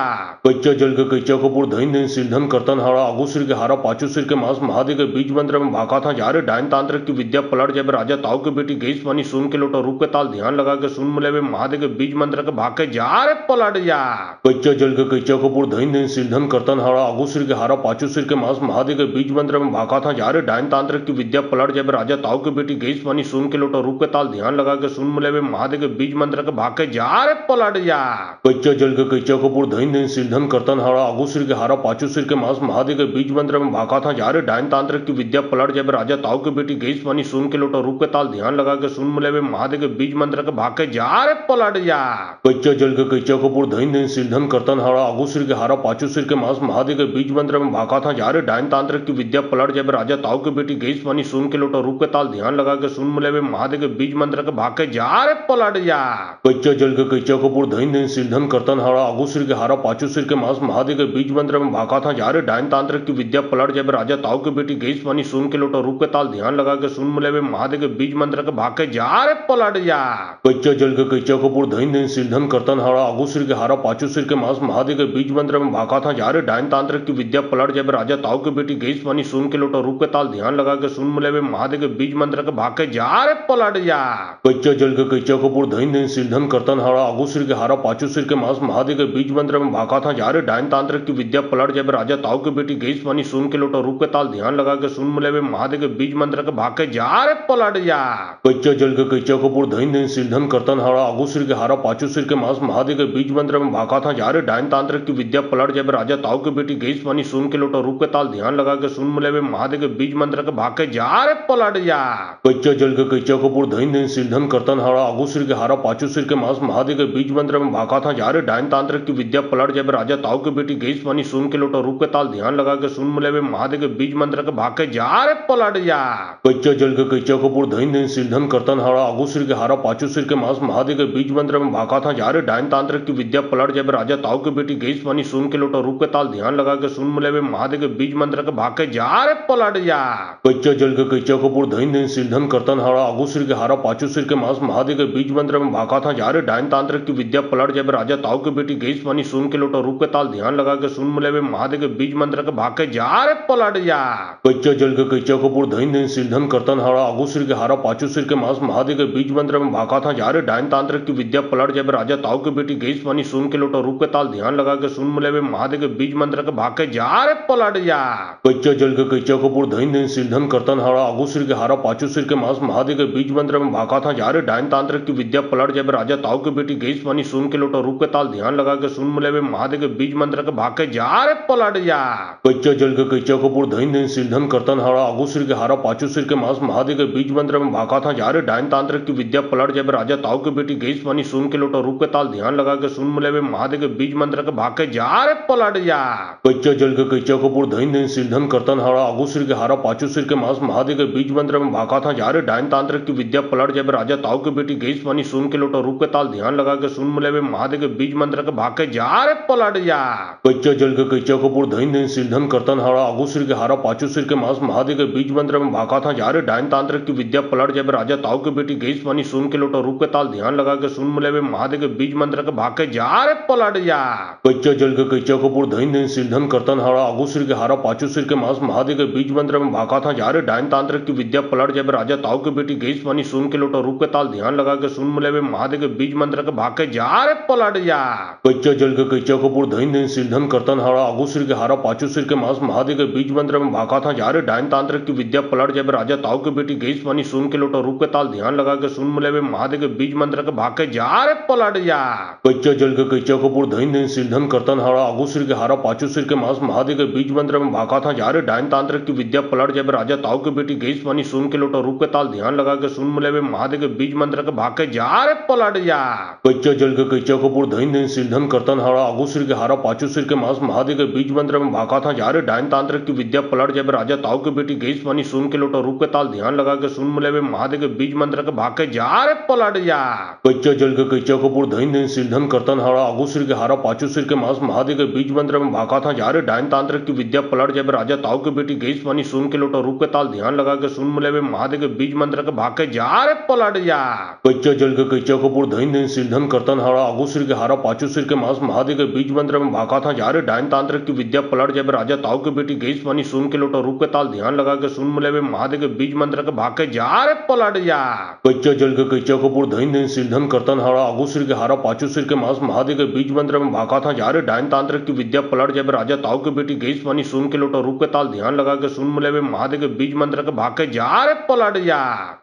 कच्चा जल के कच्चा कपूर धन धन सिर धन करतन हारा आगू सिर के हारा पाचू सिर के मांस महादेव के बीज मंत्र में भाका था जा रे डायन तांत्रिक की विद्या पलट जब राजा ताऊ की बेटी गई पानी सुन के लोटा रूप के ताल ध्यान लगा के सुन मिले महादेव के बीज मंत्र के भाके जा रे पलट जा कच्चा जल के कच्चा कपूर धन धन सिर धन करतन हारा आगू सिर के हारा पाचू सिर के मांस महादेव के बीज मंत्र में भाका था जा रे डायन तांत्रिक की विद्या पलट जब राजा ताऊ की बेटी गई पानी सुन के लोटा रूप के ताल ध्यान लगा के सुन मिले महादेव के बीज मंत्र के भाके जा रे पलट जा कच्चा जल के कच्चा कपूर धन धन सिर धन करतन हारा आगू सिर के हारा पाचू सिर के मांस महादेव के बीज मंत्र में भाका था जा रे डायन तांत्रिक की विद्या पलट जब राजा ताऊ की बेटी गई पानी सुन के लोटा रूप के ताल ध्यान लगा के सुन मिले महादेव के बीज मंत्र के भाके जा रे पलट जा कच्चा जल के कच्चा कपूर धन धन सिर धन करतन हारा आगू सिर के हारा पाचू सिर के मांस महादेव के बीज मंत्र में भाका था जा रे डायन तांत्रिक की विद्या पलट जब राजा ताऊ की बेटी गई पानी सुन के लोटा रूप के ताल ध्यान लगा के सुन मिले महादेव के बीज मंत्र के भाके जा रे पलट जा कच्चा जल के कच्चा कपूर धन धन सिर धन करतन हारा आगू सिर के हारा पाचू सिर के मांस महादेव के बीज मंत्र में भाका था जा रे डायन तांत्रिक की विद्या पलट जब राजा ताऊ की बेटी गई पानी सुन के लोटा रूप के ताल ध्यान लगा के सुन मिले महादेव के बीज मंत्र के भाके जा रे पलट जा कच्चा जल के कच्चा कपूर धन धन सिर धन करतन हारा आगू सिर के हारा पाचू सिर के मांस महादेव के बीज मंत्र में भाका था जा रे डायन तांत्रिक की विद्या पलट जब राजा ताऊ की बेटी गई पानी सुन के लोटा रूप के ताल ध्यान लगा के सुन मिले महादेव के बीज मंत्र के भाके जा रे पलट जा कच्चा जल के कच्चा कपूर धन धन सिर धन करतन हारा आगू सिर के हारा पाचू सिर के मांस महादेव के बीज मंत्र में भाका था जा रे डायन तांत्रिक की विद्या पलट जब राजा ताऊ की बेटी गई पानी सुन के लोटा रूप के ताल ध्यान लगा के सुन मिले महादेव के बीज मंत्र के भाके जा रे पलट जा कच्चा जल के कच्चा कपूर धन धन सिर धन करतन हारा आगू सिर के हारा पाचू सिर के मांस महादेव के बीज मंत्र में भाका था जा रे डायन तांत्रिक की विद्या पलट जब राजा ताऊ की बेटी गई पानी सुन के लोटा रूप के ताल ध्यान लगा के सुन मिले महादेव के बीज मंत्र के भाके जा रे पलट जा कच्चा जल के कच्चा कपूर धन धन सिर धन करतन हारा आगू सिर के हारा पाचू सिर के मांस महादेव के बीज मंत्र में भाका था जा रे डायन तांत्रिक की विद्या पलट जब राजा ताऊ की बेटी गई पानी सुन के लोटा रूप के ताल ध्यान लगा के सुन मिले महादेव के बीज मंत्र के भाके जा रे पलट जा कच्चा जल के कच्चा कपूर धन धन सिर धन करतन हारा आगू सिर के हारा पाचू सिर के मांस महादेव के बीज मंत्र में भाका था जा रे डायन तांत्रिक की विद्या पलट जब राजा ताऊ की बेटी गई पानी सुन के लोटा रूप के ताल ध्यान लगा के सुन मिले महादेव के बीज मंत्र के भाके जा रे पलट जा कच्चा जल के कच्चा कपूर धन धन सिर धन करतन हारा आगू सिर के हारा पाचू सिर के मांस महादेव के बीज मंत्र में भाका था जा रे डायन तांत्रिक की विद्या पलट जब राजा ताऊ की बेटी गई पानी सुन के लोटा रूप के ताल ध्यान लगा के सुन मिले महादेव के बीज मंत्र के भाके जा रे पलट जा कच्चा जल के कच्चा कपूर धन धन सिर धन करतन हारा आगू सिर के हारा पाचू सिर के मांस महादेव के बीज मंत्र में भाका था जा रे डायन तांत्रिक की विद्या पलट जब राजा ताऊ की बेटी गई पानी सुन के लोटा रूप के ताल ध्यान लगा के सुन मिले महादेव के बीज मंत्र के भाके जा रे पलट जा कच्चा जल के कच्चा कपूर धन धन सिर धन करतन हारा आगू सिर के हारा पाचू सिर के मांस महादेव के बीज मंत्र में भाका था जा रे डायन तांत्रिक की विद्या पलट जब राजा ताऊ की बेटी गई पानी सुन के लोटा रूप के ताल ध्यान लगा के सुन मिले महादेव के बीज मंत्र के भाके जा रे पलट जा कच्चा जल के कच्चा कपूर धन धन सिर धन करतन हारा आगू सिर के हारा पाचू सिर के मांस महादेव के बीज मंत्र में भाका था जा रे डायन तांत्रिक की विद्या पलट जब राजा ताऊ की बेटी गई पानी सुन के लोटा रूप के ताल ध्यान लगा के सुन मिले महादेव के बीज मंत्र के भाके जा रे पलट जा कच्चा जल के कच्चा कपूर धन धन सिर धन करतन हारा आगू सिर के हारा पाचू सिर के मांस महादेव के बीज मंत्र में भाका था जा रे डायन तांत्रिक की विद्या पलट जब राजा ताऊ की बेटी गई पानी सुन के लोटा रूप के ताल ध्यान लगा के सुन मिले महादेव के बीज मंत्र के भाके जा रे पलट जा कच्चा जल के कच्चा कपूर धन धन सिर धन करतन हारा आगू सिर के हारा पाचू सिर के मांस महादेव के बीज मंत्र में भाका था जा रे डायन तांत्रिक की विद्या पलट जब राजा ताऊ की बेटी गई पानी सुन के लोटा रूप के ताल ध्यान लगा के सुन मिले महादेव के बीज मंत्र के भाके जा रे पलट जा कच्चा जल के कच्चा कपूर धन धन सिर धन करतन हारा आगू सिर के हारा पाचू सिर के मांस महादेव के बीज मंत्र में भाका था जा रे डायन तांत्रिक की विद्या पलट जब राजा ताऊ की बेटी गई पानी सुन के लोटा रूप के ताल ध्यान लगा के सुन मिले महादेव के बीज मंत्र के भाके जा रे पलट जा कच्चा जल के कच्चा कपूर धन धन सिर धन करतन हारा आगू सिर के हारा पाचू सिर के मांस महादेव के बीज मंत्र में भाका था जा रे डायन तांत्रिक की विद्या पलट जब राजा ताऊ की बेटी गई पानी सुन के लोटा रूप के ताल ध्यान लगा के सुन मिले महादेव के बीज मंत्र के भाके जा रे पलट जा कच्चा जल के कच्चा कपूर धन धन सिर धन करतन हारा आगू सिर के हारा पाचू सिर के मांस महादेव के बीज मंत्र में भाका था जा रे डायन तांत्रिक की विद्या पलट जब राजा ताऊ की बेटी गई पानी सुन के लोटा रूप के ताल ध्यान लगा के सुन मिले महादेव के बीज मंत्र के भाके जा रे पलट जा कच्चा जल के कच्चा कपूर धन धन सिर धन करतन हारा आगू सिर के हारा पाचू सिर के मांस महादेव के बीज मंत्र में भाका था जा रे डायन तांत्रिक की विद्या पलट जब राजा ताऊ की बेटी गई पानी सुन के लोटा रूप के ताल ध्यान लगा के सुन मिले महादेव के बीज मंत्र के भाके जा रे पलट जा कच्चा जल के कच्चा कपूर धन धन सिर धन करतन हारा आगू सिर के हारा पाचू सिर के मांस महादेव के बीज मंत्र में भाका था जा रे डायन तांत्रिक की विद्या पलट जब राजा ताऊ ताऊ के बेटी गई पानी सुन के लोटा रूप के ताल ध्यान लगा के सुन मिले वे महादेव के बीज मंत्र के भाग के जा रे पलट जा कच्चा जल के कच्चा कपूर धन धन सिरधन करतन हारा आगू सिर के हारा पाचू सिर के मांस महादेव के बीज मंत्र में भागा था जा रे डायन तांत्रिक की विद्या पलट जब राजा ताऊ के बेटी गई पानी सुन के लोटा रूप के ताल ध्यान लगा के सुन मिले वे महादेव के बीज मंत्र के भाग के जा रे पलट जा कच्चा जल के कच्चा कपूर धन धन सिरधन करतन हारा आगू सिर के हारा पाचू सिर के मांस महादेव के बीज मंत्र में भागा था जा रे डायन तांत्रिक की विद्या पलट जब राजा ताऊ के बेटी गई पानी सुन के लोटा रूप के ताल ध्यान लगा के सुन मिले वे महादेव के बीज मंत्र के भाग के जा रे पलट जा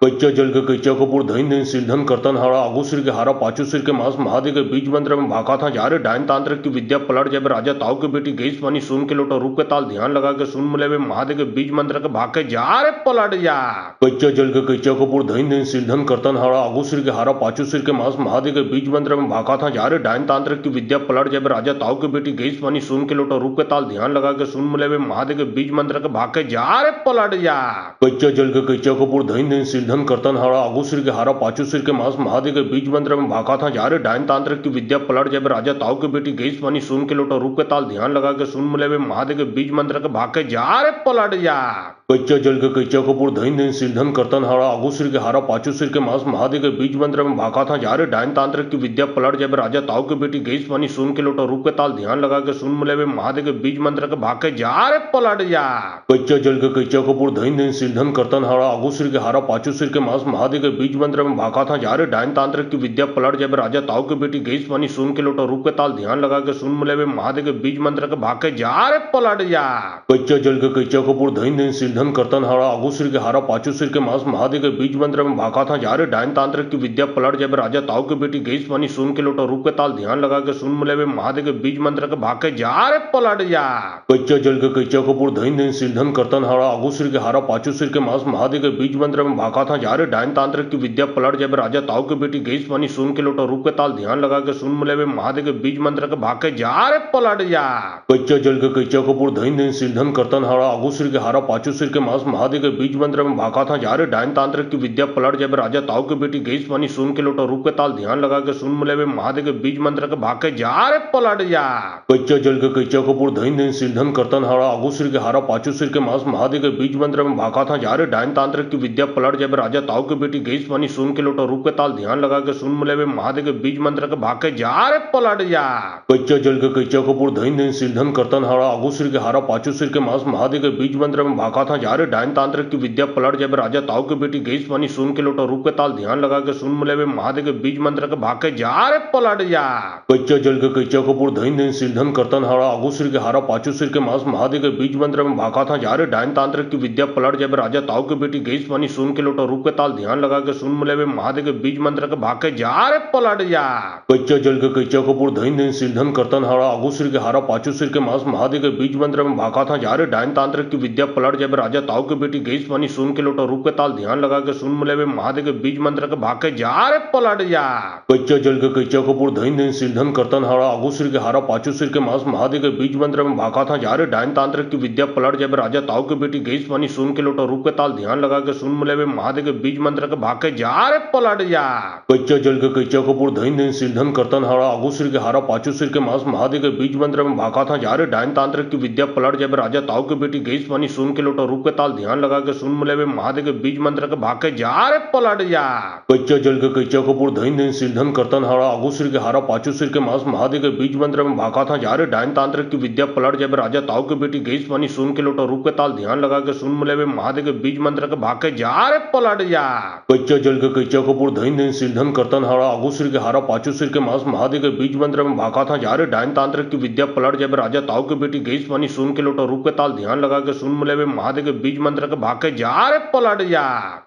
कच्चा जल के कच्चा कपूर धन धन सिरधन करतन हारा आगू सिर के हारा पाचू सिर के मांस महादेव के बीज मंत्र में भागा था जा रे डायन तांत्रिक की विद्या पलट जब राजा ताऊ के बेटी गई पानी सुन के लोटा रूप के ताल ध्यान लगा के सुन मिले वे महादेव के बीज मंत्र के भाग के जा रे पलट जा कच्चा जल के कच्चा कपूर धन धन सिरधन करतन हारा आगू सिर के हारा पाचू सिर के मांस महादेव के बीज मंत्र में भागा था जा रे डायन तांत्रिक की विद्या पलट जब राजा ताऊ के बेटी गई पानी सुन के लोटा रूप के ताल ध्यान लगा के सुन मिले वे महादेव के बीज मंत्र के भाग के जा रे पलट जा कच्चा जल के कच्चा कपूर धन धन सिरधन करतन हारा आगू सिर के हारा पाचू सिर के मांस महादेव के बीज मंत्र में भागा था जा रे डायन तांत्रिक की विद्या पलट जब राजा ताऊ के बेटी गई पानी सुन के लोटा रूप के ताल ध्यान लगा के सुन मिले वे महादेव के बीज मंत्र के भाग के जा रे पलट जा कच्चा जल के कच्चा कपूर धन धन सिरधन करतन हारा आगू सिर के हारा पाचू सिर के मांस महादेव के बीज मंत्र में भागा था जा रे डायन तांत्रिक की विद्या पलट जब राजा ताऊ के बेटी गई पानी सुन के लोटा रूप के ताल ध्यान लगा के सुन मिले वे महादेव के बीज मंत्र के भाग के जा रे पलट जा कच्चा जल के कच्चा कपूर धन धन सिरधन करतन हारा आगू सिर के हारा पाचू सिर के मांस महादेव के बीज मंत्र में भागा था जा रे डायन तांत्रिक की विद्या पलट जब राजा ताऊ के बेटी गई पानी सुन के लोटा रूप के ताल ध्यान लगा के सुन मिले वे महादेव के बीज मंत्र के भाग के जा रे पलट जा कच्चा जल के कच्चा कपूर धन धन सिरधन करतन हारा आगू सिर के हारा पाचू सिर के मांस महादेव के बीज मंत्र में भागा था जा रे डायन तांत्रिक की विद्या पलट जब राजा ताऊ के बेटी गई पानी सुन के लोटा रूप के ताल ध्यान लगा के सुन मिले वे महादेव के बीज मंत्र के भाग के जा रे पलट जा कच्चा जल के कच्चा कपूर धन धन सिरधन करतन हारा आगू सिर के हारा पाचू सिर के मांस महादेव के बीज मंत्र में भागा था जा रे डायन तांत्रिक की विद्या पलट जब राजा ताऊ के बेटी गई पानी सुन के लोटा रूप के ताल ध्यान लगा के सुन मिले वे महादेव के बीज मंत्र के भाग के जा रे पलट जा कच्चा जल के कच्चा कपूर धन धन सिरधन करतन हारा आगू सिर के हारा पाचू सिर के मांस महादेव के बीज मंत्र में भागा था जा रे डायन तांत्रिक की विद्या पलट जब राजा ताऊ के बेटी गई पानी सुन के लोटा रूप के ताल ध्यान लगा के सुन मिले वे महादेव के बीज मंत्र के भाग के जा रे पलट जा कच्चा जल के कच्चा कपूर धन धन सिरधन करतन हारा आगू सिर के हारा पाचू सिर के मांस महादेव के बीज मंत्र में भागा था जा रे डायन तांत्रिक की विद्या पलट जब राजा ताऊ के बेटी गई पानी सुन के लोटा रूप के ताल ध्यान लगा के सुन मिले वे महादेव के बीज मंत्र के भाग के जा रे पलट जा कच्चा जल के कच्चा कपूर धन धन सिरधन करतन हारा आगू सिर के हारा पाचू सिर के मांस महादेव के बीज मंत्र में भागा था जा रे डायन तांत्रिक की विद्या पलट जब राजा ताऊ के बेटी गई पानी सुन के लोटा रूप के ताल ध्यान लगा के सुन मिले वे महादेव के बीज मंत्र के भाग के जा रे पलट जा कच्चा जल के कच्चा कपूर धन धन सिरधन करतन हारा आगू सिर के हारा पाचू सिर के मांस महादेव के बीज मंत्र में भागा था जा रे डायन तांत्रिक की विद्या पलट जब राजा ताऊ के बेटी गई पानी सुन के लोटा रूप के ताल ध्यान लगा के सुन मिले वे महादेव के बीज मंत्र के भाग के जा रे पलट जा कच्चा जल के कच्चा कपूर धन धन सिरधन करतन हारा आगू सिर के हारा पाचू सिर के मांस महादेव के बीज मंत्र में भागा था जा रे डायन तांत्रिक की विद्या पलट जब राजा ताऊ के बेटी गई पानी सुन के लोटा रूप के ताल ध्यान लगा के सुन मिले वे महादेव के बीज मंत्र के भाग के जा रे पलट जा कच्चा जल के कच्चा कपूर धन धन सिरधन करतन हारा आगू सिर के हारा पाचू सिर के मांस महादेव के बीज मंत्र में भागा था जा रे डायन तांत्रिक की विद्या पलट जब राजा ताऊ के बेटी गई पानी सुन के लोटा रूप के ताल ध्यान लगा के सुन मिले वे महादेव के बीज मंत्र के भाग के जा रे पलट जा कच्चा जल के कच्चा कपूर धन धन सिरधन करतन हारा आगू सिर के हारा पाचू सिर के मांस महादेव के बीज मंत्र में भागा था जा रे डायन तांत्रिक की विद्या पलट जब राजा ताऊ के बेटी गई पानी सुन के लोटा रूप के ताल ध्यान लगा के सुन मिले वे महादेव के बीज मंत्र के भाग के जा रे पलट जा कच्चा जल के कच्चा कपूर धन धन सिरधन करतन हारा आगू सिर के हारा पाचू सिर के मांस महादेव के बीज मंत्र में भागा था जा रे डायन तांत्रिक की विद्या पलट जब राजा ताऊ के बेटी गई पानी सुन के लोटा रूप के ताल ध्यान लगा के सुन मिले वे महादेव के बीज मंत्र के भाग के जा रे पलट जा कच्चा जल के कच्चा कपूर धन धन सिरधन करतन हारा आगू सिर के हारा पाचू सिर के मांस महादेव के बीज मंत्र में भागा था जा रे डायन तांत्रिक की विद्या पलट जब राजा ताऊ के बेटी गई पानी सुन के लोटा रूप के ताल ध्यान लगा के सुन मिले वे महादेव के बीज मंत्र के भाग के जा रे पलट जा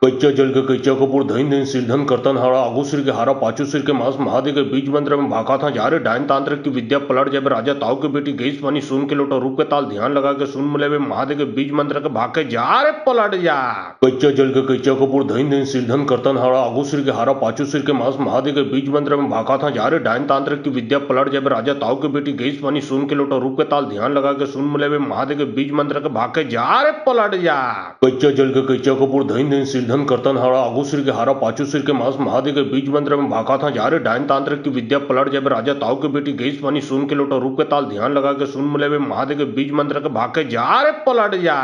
कच्चा जल के कच्चा कपूर धन धन सिरधन करतन हारा आगू सिर के हारा पाचू सिर के मांस महादेव के बीज मंत्र में भागा था जा रे डायन तांत्रिक की विद्या पलट जब राजा ताऊ के बेटी गई पानी सुन के लोटा रूप के ताल ध्यान लगा के सुन मिले वे महादेव के बीज मंत्र के भाग के जा रे पलट जा कच्चा जल के कच्चा कपूर धन धन सिरधन करतन हारा आगू सिर के हारा पाचू सिर के मांस महादेव के बीज मंत्र में भागा था जा रे डायन तांत्रिक की विद्या पलट जब राजा ताऊ के बेटी गई पानी सुन के लोटा रूप के ताल ध्यान लगा के सुन मिले वे महादेव के बीज मंत्र के भाग के जा रे पलट जा कच्चा जल के कच्चा कपूर धन धन सिरधन करतन हारा आगू सिर के हारा पाचू सिर के मांस महादेव के बीज मंत्र में भागा था जा रे डायन तांत्रिक की विद्या पलट जब राजा ताऊ के बेटी गई पानी सुन के लोटा रूप के ताल ध्यान लगा के सुन मिले वे महादेव के बीज मंत्र के भाग के जा रे पलट जा।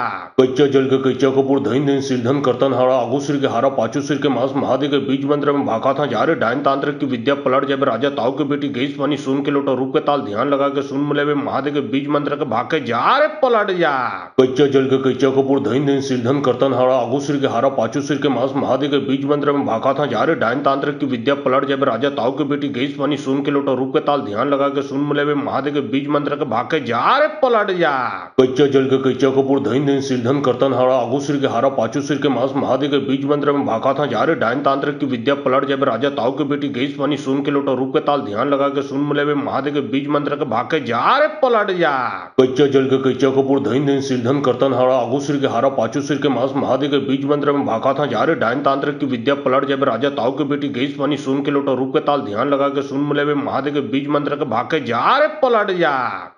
कच्चा जल के कच्चा कपूर धइन धइन सिरधन करतन हाड़ा आगू सिर के हारा पाछू सिर के मांस महादेव के बीज मंत्र में भाका था जा रे डायन तांत्रिक की विद्या पलट जब राजा ताऊ के बेटी गई पानी सुन के लोटा रूप के ताल ध्यान लगा के सुन मिले वे महादेव के बीज मंत्र के भाके जा रे पलट जा। कच्चा जल के कच्चा कपूर धइन धइन सिरधन करतन हाड़ा आगू सिर के हारा पाछू सिर के मांस महादेव के बीज मंत्र में भाका था जा रे डायन तांत्रिक की विद्या पलट जब राजा ताऊ के बेटी गई पानी सुन के लोटा रूप के ताल ध्यान लगा के सुन मिले वे महादेव के बीज मंत्र के भाके जा रे पलट जा। कच्चा जल के कच्चा कपूर धइन धइन सिरधन करतन हाड़ा आगू सिर के हारा पाछू सिर के मांस महादेव के बीज मंत्र में भाका था जा रे डायन तांत्रिक की विद्या पलट जब राजा ताऊ के बेटी गई पानी सुन के लोटा रूप के ताल ध्यान लगा के सुन मिले वे महादेव के बीज मंत्र के भाके जा रे पलट जा। कच्चा जल के कच्चा कपूर धइन धइन सिरधन करतन हाड़ा आगू सिर के हारा पाछू सिर के मांस महादेव के बीज मंत्र में भाका था जा रे डायन तांत्रिक की विद्या पलट जब राजा ताऊ के बेटी गई पानी सुन के लोटा रूप के ताल ध्यान लगा के सुन मिले वे महादेव के बीज मंत्र के भाके जा रे पलट जा।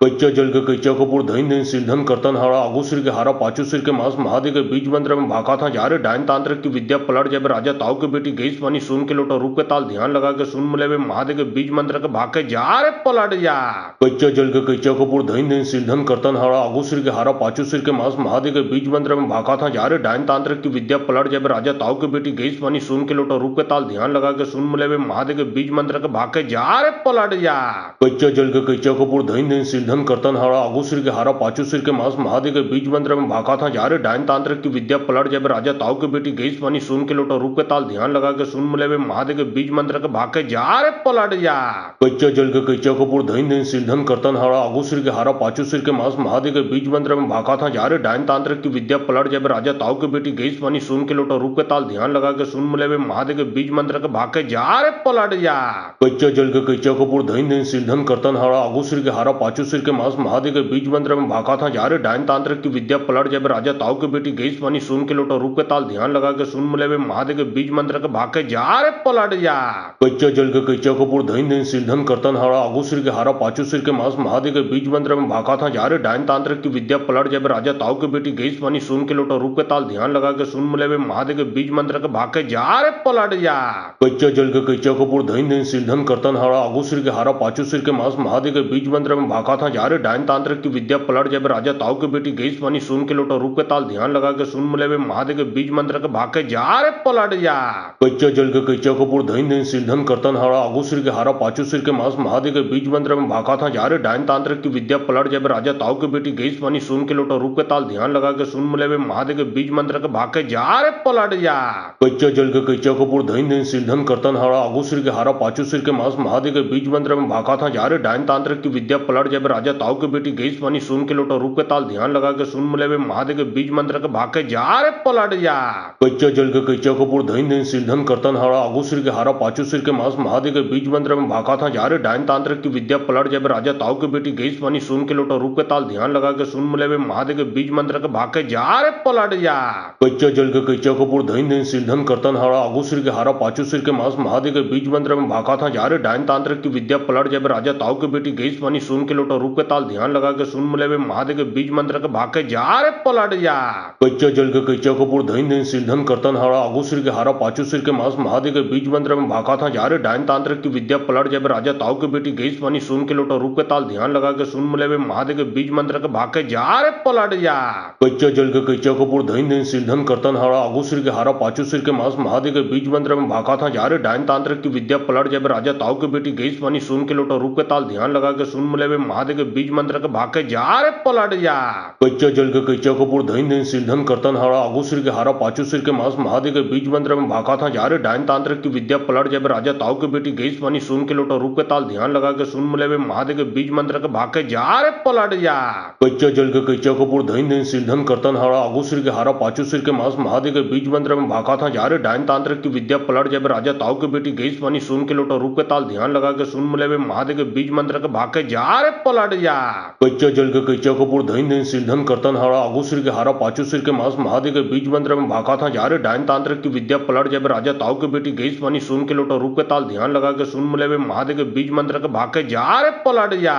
कच्चा जल के कच्चा कपूर धइन धइन सिरधन करतन हाड़ा आगू सिर के हारा पाछू सिर के मांस महादेव के बीज मंत्र में भाका था जा रे डायन तांत्रिक की विद्या पलट जब राजा ताऊ के बेटी गई पानी सुन के लोटा रूप के ताल ध्यान लगा के सुन मिले वे महादेव के बीज मंत्र के भाके जा रे पलट जा। कच्चा जल के कच्चा कपूर धइन धइन सिरधन करतन हाड़ा आगू सिर के हारा पाछू सिर के मांस महादेव के बीज मंत्र में भाका था जा रे डायन तांत्रिक की विद्या पलट जब राजा ताऊ के बेटी गई पानी सुन के लोटा रूप के ताल ध्यान लगा के सुन मिले वे महादेव के बीज मंत्र के भाके जा रे पलट जा। कच्चा जल के कच्चा कपूर धइन धइन सिरधन करतन हाड़ा आगू सिर के हारा पाछू सिर के मांस महादेव के बीज मंत्र में भाका था जा रे डायन तांत्रिक की विद्या पलट जब राजा ताऊ के बेटी गई पानी सुन के लोटा रूप के ताल ध्यान लगा के सुन मिले वे महादेव के बीज मंत्र के भाके जा रे पलट जा। कच्चा जल के कच्चा कपूर धइन धइन सिरधन करतन हाड़ा आगू सिर के हारा पाछू सिर के मांस महादेव के बीज मंत्र में भाका था जा रे डायन तांत्रिक की विद्या पलट जब राजा ताऊ के बेटी गई पानी सुन के लोटा रूप के ताल ध्यान लगा के सुन मिले वे महादेव के बीज मंत्र के भाके जा रे पलट जा। कच्चा जल के कच्चा कपूर धइन धइन सिरधन करतन हाड़ा आगू सिर के हारा पाछू सिर के मांस महादेव के बीज मंत्र में भाका था जा रे डायन तांत्रिक की विद्या पलट जब राजा ताऊ के बेटी गई पानी सुन के लोटा रूप के ताल ध्यान लगा के सुन मिले वे महादेव के बीज मंत्र के भाके जा रे पलट जा। कच्चा जल के कच्चा कपूर धइन धइन सिरधन करतन हाड़ा आगू सिर के हारा पाछू सिर के मांस महादेव के बीज मंत्र में भाका था जा रे डायन तांत्रिक की विद्या पलट जब राजा ताऊ के बेटी गई पानी सुन के लोटा रूप के ताल ध्यान लगा के सुन मिले वे महादेव के बीज मंत्र के भाके जा रे पलट जा। कच्चा जल के कच्चा कपूर धइन धइन सिरधन करतन हाड़ा आगू सिर के हारा पाछू सिर के मांस महादेव के बीज मंत्र में भाका था जा रे डायन तांत्रिक की विद्या पलट जब राजा ताऊ के बेटी गई पानी सुन के लोटा रूप के ताल ध्यान लगा के सुन मिले वे महादेव के बीज मंत्र के भाके जा रे पलट जा। कच्चा जल के कच्चा कपूर धइन धइन सिरधन करतन हाड़ा आगू सिर के हारा पाछू सिर के मांस महादेव के बीज मंत्र में भाका था जा रे डायन तांत्रिक की विद्या पलट जब राजा ताऊ के बेटी गई पानी सुन के लोटा रूप के ताल ध्यान लगा के सुन मिले वे महादेव के बीज मंत्र के भाके जा रे पलट जा। कच्चा जल के कच्चा कपूर धइन धइन सिरधन करतन हाड़ा आगू सिर के हारा पाछू सिर के मांस महादेव के बीज मंत्र में भाका था जा रे डायन तांत्रिक की विद्या पलट जब राजा ताऊ के बेटी गई पानी सुन के लोटा रूप के ताल ध्यान लगा के सुन मिले वे महादेव के बीज मंत्र के भाके जा रे पलट जा। कच्चा जल के कच्चा कपूर धइन धइन सिरधन करतन हाड़ा आगू सिर के हारा पाछू सिर के मांस महादेव के बीज मंत्र में भाका था जा रे डायन तांत्रिक की विद्या पलट जब राजा ताऊ के बेटी गई पानी सुन के लोटा रूप के ताल ध्यान लगा के सुन मिले वे महादेव के बीज मंत्र के भाके जा रे पलट जा। कच्चा जल के कच्चा कपूर धइन धइन सिरधन करतन हाड़ा आगू सिर के हारा पाछू सिर के मांस महादेव के बीज मंत्र में भाका था जा रे डायन तांत्रिक की विद्या पलट जब राजा ताऊ के बेटी गई पानी सुन के लोटा रूप के ताल ध्यान लगा के सुन मिले वे महादेव के बीज मंत्र के भाके जा रे पलट जा। कच्चा जल के कच्चा कपूर धइन धइन सिरधन करतन हाड़ा आगू सिर के हारा पाछू सिर के मांस महादेव के बीज मंत्र में भाका था जा रे डायन तांत्रिक की विद्या पलट जब राजा ताऊ के बेटी गई पानी सुन के लोटा रूप के ताल ध्यान लगा के सुन मिले वे महादेव के बीज मंत्र के भाके जा रे पलट जा। कच्चा जल के कच्चा कपूर धइन धइन सिरधन करतन हाड़ा आगू सिर के हारा पाछू सिर के मांस महादेव के बीज मंत्र में भाका था जा रे डायन तांत्रिक की विद्या पलट जब राजा ताऊ के बेटी गई पानी सुन के लोटा रूप के ताल ध्यान लगा के सुन मिले वे महादेव के बीज मंत्र के भाके जा रे पलट जा। कच्चा जल के कच्चा कपूर धइन धइन सिरधन करतन हाड़ा आगू सिर के हारा पाछू सिर के मांस महादेव के बीज मंत्र में भाका था जा रे डायन तांत्रिक की विद्या पलट जब राजा ताऊ के बेटी गई पानी सुन के लोटा रूप के ताल ध्यान लगा के सुन मिले वे महादेव के बीज मंत्र के भाके जा रे पलट जा। कच्चा जल के कच्चा कपूर धइन धइन सिरधन करतन हाड़ा आगू सिर के हारा पाछू सिर के मांस महादेव के बीज मंत्र में भाका था जा रे डायन तांत्रिक की विद्या पलट जब राजा ताऊ के बेटी गई पानी सुन के लोटा रूप के ताल ध्यान लगा के सुन मिले वे महादेव के बीज मंत्र के भाके जा रे पलट जा। कच्चा जल के कच्चा कपूर धइन धइन सिरधन करतन हाड़ा आगू सिर के हारा पाछू सिर के मांस महादेव के बीज मंत्र में भाका था जा रे डायन तांत्रिक की विद्या पलट जब राजा ताऊ के बेटी गई पानी सुन के लोटा रूप के ताल ध्यान लगा के सुन मिले वे महादेव के बीज मंत्र के भाके जा रे पलट जा।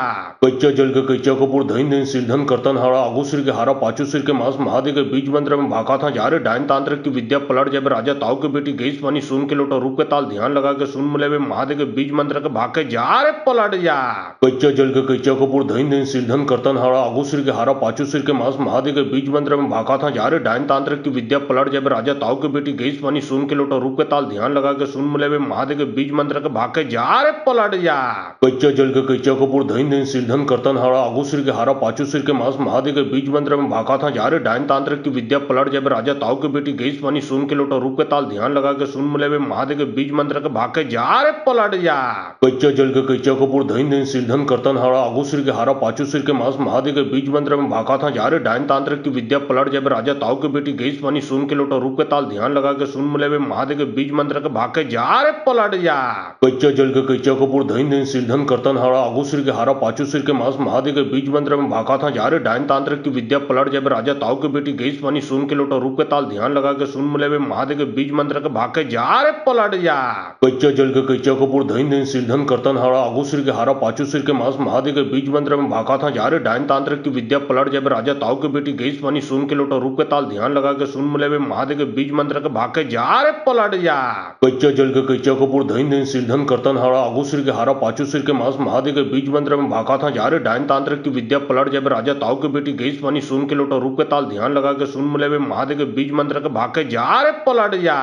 कच्चा जल के कच्चा कपूर धइन धइन सिरधन करतन हाड़ा आगू सिर के हारा पाछू सिर के मांस महादेव के बीज मंत्र में भाका था जा रे डायन तांत्रिक की विद्या पलट जब राजा ताऊ के बेटी गई पानी सुन के लोटा रूप के ताल ध्यान लगा के सुन मिले वे महादेव के बीज मंत्र के भाके जा रे पलट जा। कच्चा जल के कच्चा कपूर धइन धइन सिरधन करतन हाड़ा आगू सिर के हारा पाछू पांचों सिर के मांस महादेव के बीज मंदिर में भागा था जा रे डायन तांत्रिक की विद्या पलट जब राजा ताऊ की बेटी गई पानी सुन के लोटा रूप के ताल ध्यान लगा के सुन मिले वे महादेव के बीज मंत्र के भाग के जा रे पलट जा कच्चा जल के कच्चा कपूर धन धन सिरधन करतन हारा आगू सिर के हारा पांचों सिर के मांस महादेव के बीज मंत्र में भागा था जा रे डायन तांत्रिक की विद्या पलट जब राजा ताऊ की बेटी गई पानी सुन के लोटा रूप के ताल ध्यान लगा के सुन मिले वे महादेव के बीज मंत्र के भाग के जा रे पलट जा कच्चा जल के कच्चा कपूर धन धन सिरधन करतन हारा आगू सिर के हारा पांचों सिर के मांस महादेव के बीज मंत्र में भागा था जा रे डायन तांत्रिक की विद्या पलट जब राजा ताऊ की बेटी गई पानी सुन के लोटा रूप के ताल ध्यान लगा के सुन मिले वे महादेव के बीज मंत्र के भाग के जा रे पलट जा कच्चा जल के कच्चा कपूर धन धन सिरधन करतन हारा आगू सिर के हारा पांचों सिर के मांस महादेव के बीज मंत्र में भागा था जा रे डायन तांत्रिक की विद्या पलट जब राजा ताऊ की बेटी गई पानी सुन के लोटा रूप के ताल ध्यान लगा के सुन मिले वे महादेव के बीज मंत्र के भाग के जा रे पलट जा कच्चा जल के कच्चा कपूर धन धन सिरधन करतन हारा आगू सिर के हारा पांचों सिर के मांस महादेव के बीज मंत्र में भागा था जा रे डायन तांत्रिक की विद्या पलट जब राजा ताऊ की बेटी गई पानी सुन के लोटा रूप के ताल ध्यान लगा के सुन मिले वे महादेव के बीज मंत्र के भाग के जा रे पलट जा कच्चा जल के कच्चा कपूर धन धन सिरधन करतन हारा आगू सिर के हारा पांचों सिर के मांस महादेव के बीज मंत्र में भागा था जा रे डायन तांत्रिक की विद्या पलट जब राजा ताऊ की बेटी गई पानी सुन के लोटा रूप के ताल ध्यान लगा के सुन मिले वे महादेव के बीज मंत्र के भाग के जा रे पलट जा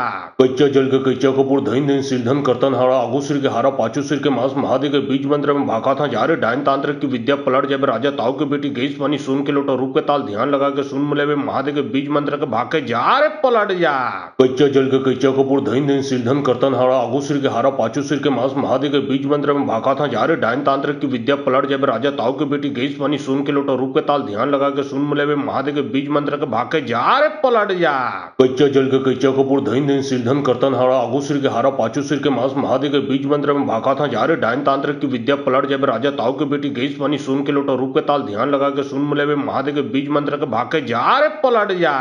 कच्चा जल के कच्चा कपूर धन धन सिरधन करतन हारा आगू सिर के हारा पांचों सिर के मांस महादेव के बीज मंत्र में भागा था जा रे डायन तांत्रिक की विद्या पलट जब राजा ताऊ की बेटी गई पानी सुन के लोटा रूप के ताल ध्यान लगा के सुन मिले वे महादेव के बीज मंत्र के भाग के जा रे पलट जा कच्चा जल के कच्चा कपूर धन धन सिरधन करतन हारा आगू सिर के हारा पांचों सिर के मांस महादेव के बीज मंत्र में भागा था जा रे डायन तांत्रिक की विद्या पलट जब राजा ताऊ की बेटी गई पानी सुन के लोटा रूप के ताल ध्यान लगा के सुन मिले वे महादेव के बीज मंत्र के भाग के जा रे पलट जा कच्चा जल के कच्चा कपूर धन धन सिरधन करतन हारा आगू सिर के हारा पांचों सिर के मांस महादेव के बीज मंत्र में भागा था जा रे डायन तांत्रिक की विद्या पलट जब राजा ताऊ की बेटी गई पानी सुन के लोटा रूप के ताल ध्यान लगा के सुन मिले वे महादेव के बीज मंत्र के भाग के जा रे पलट जा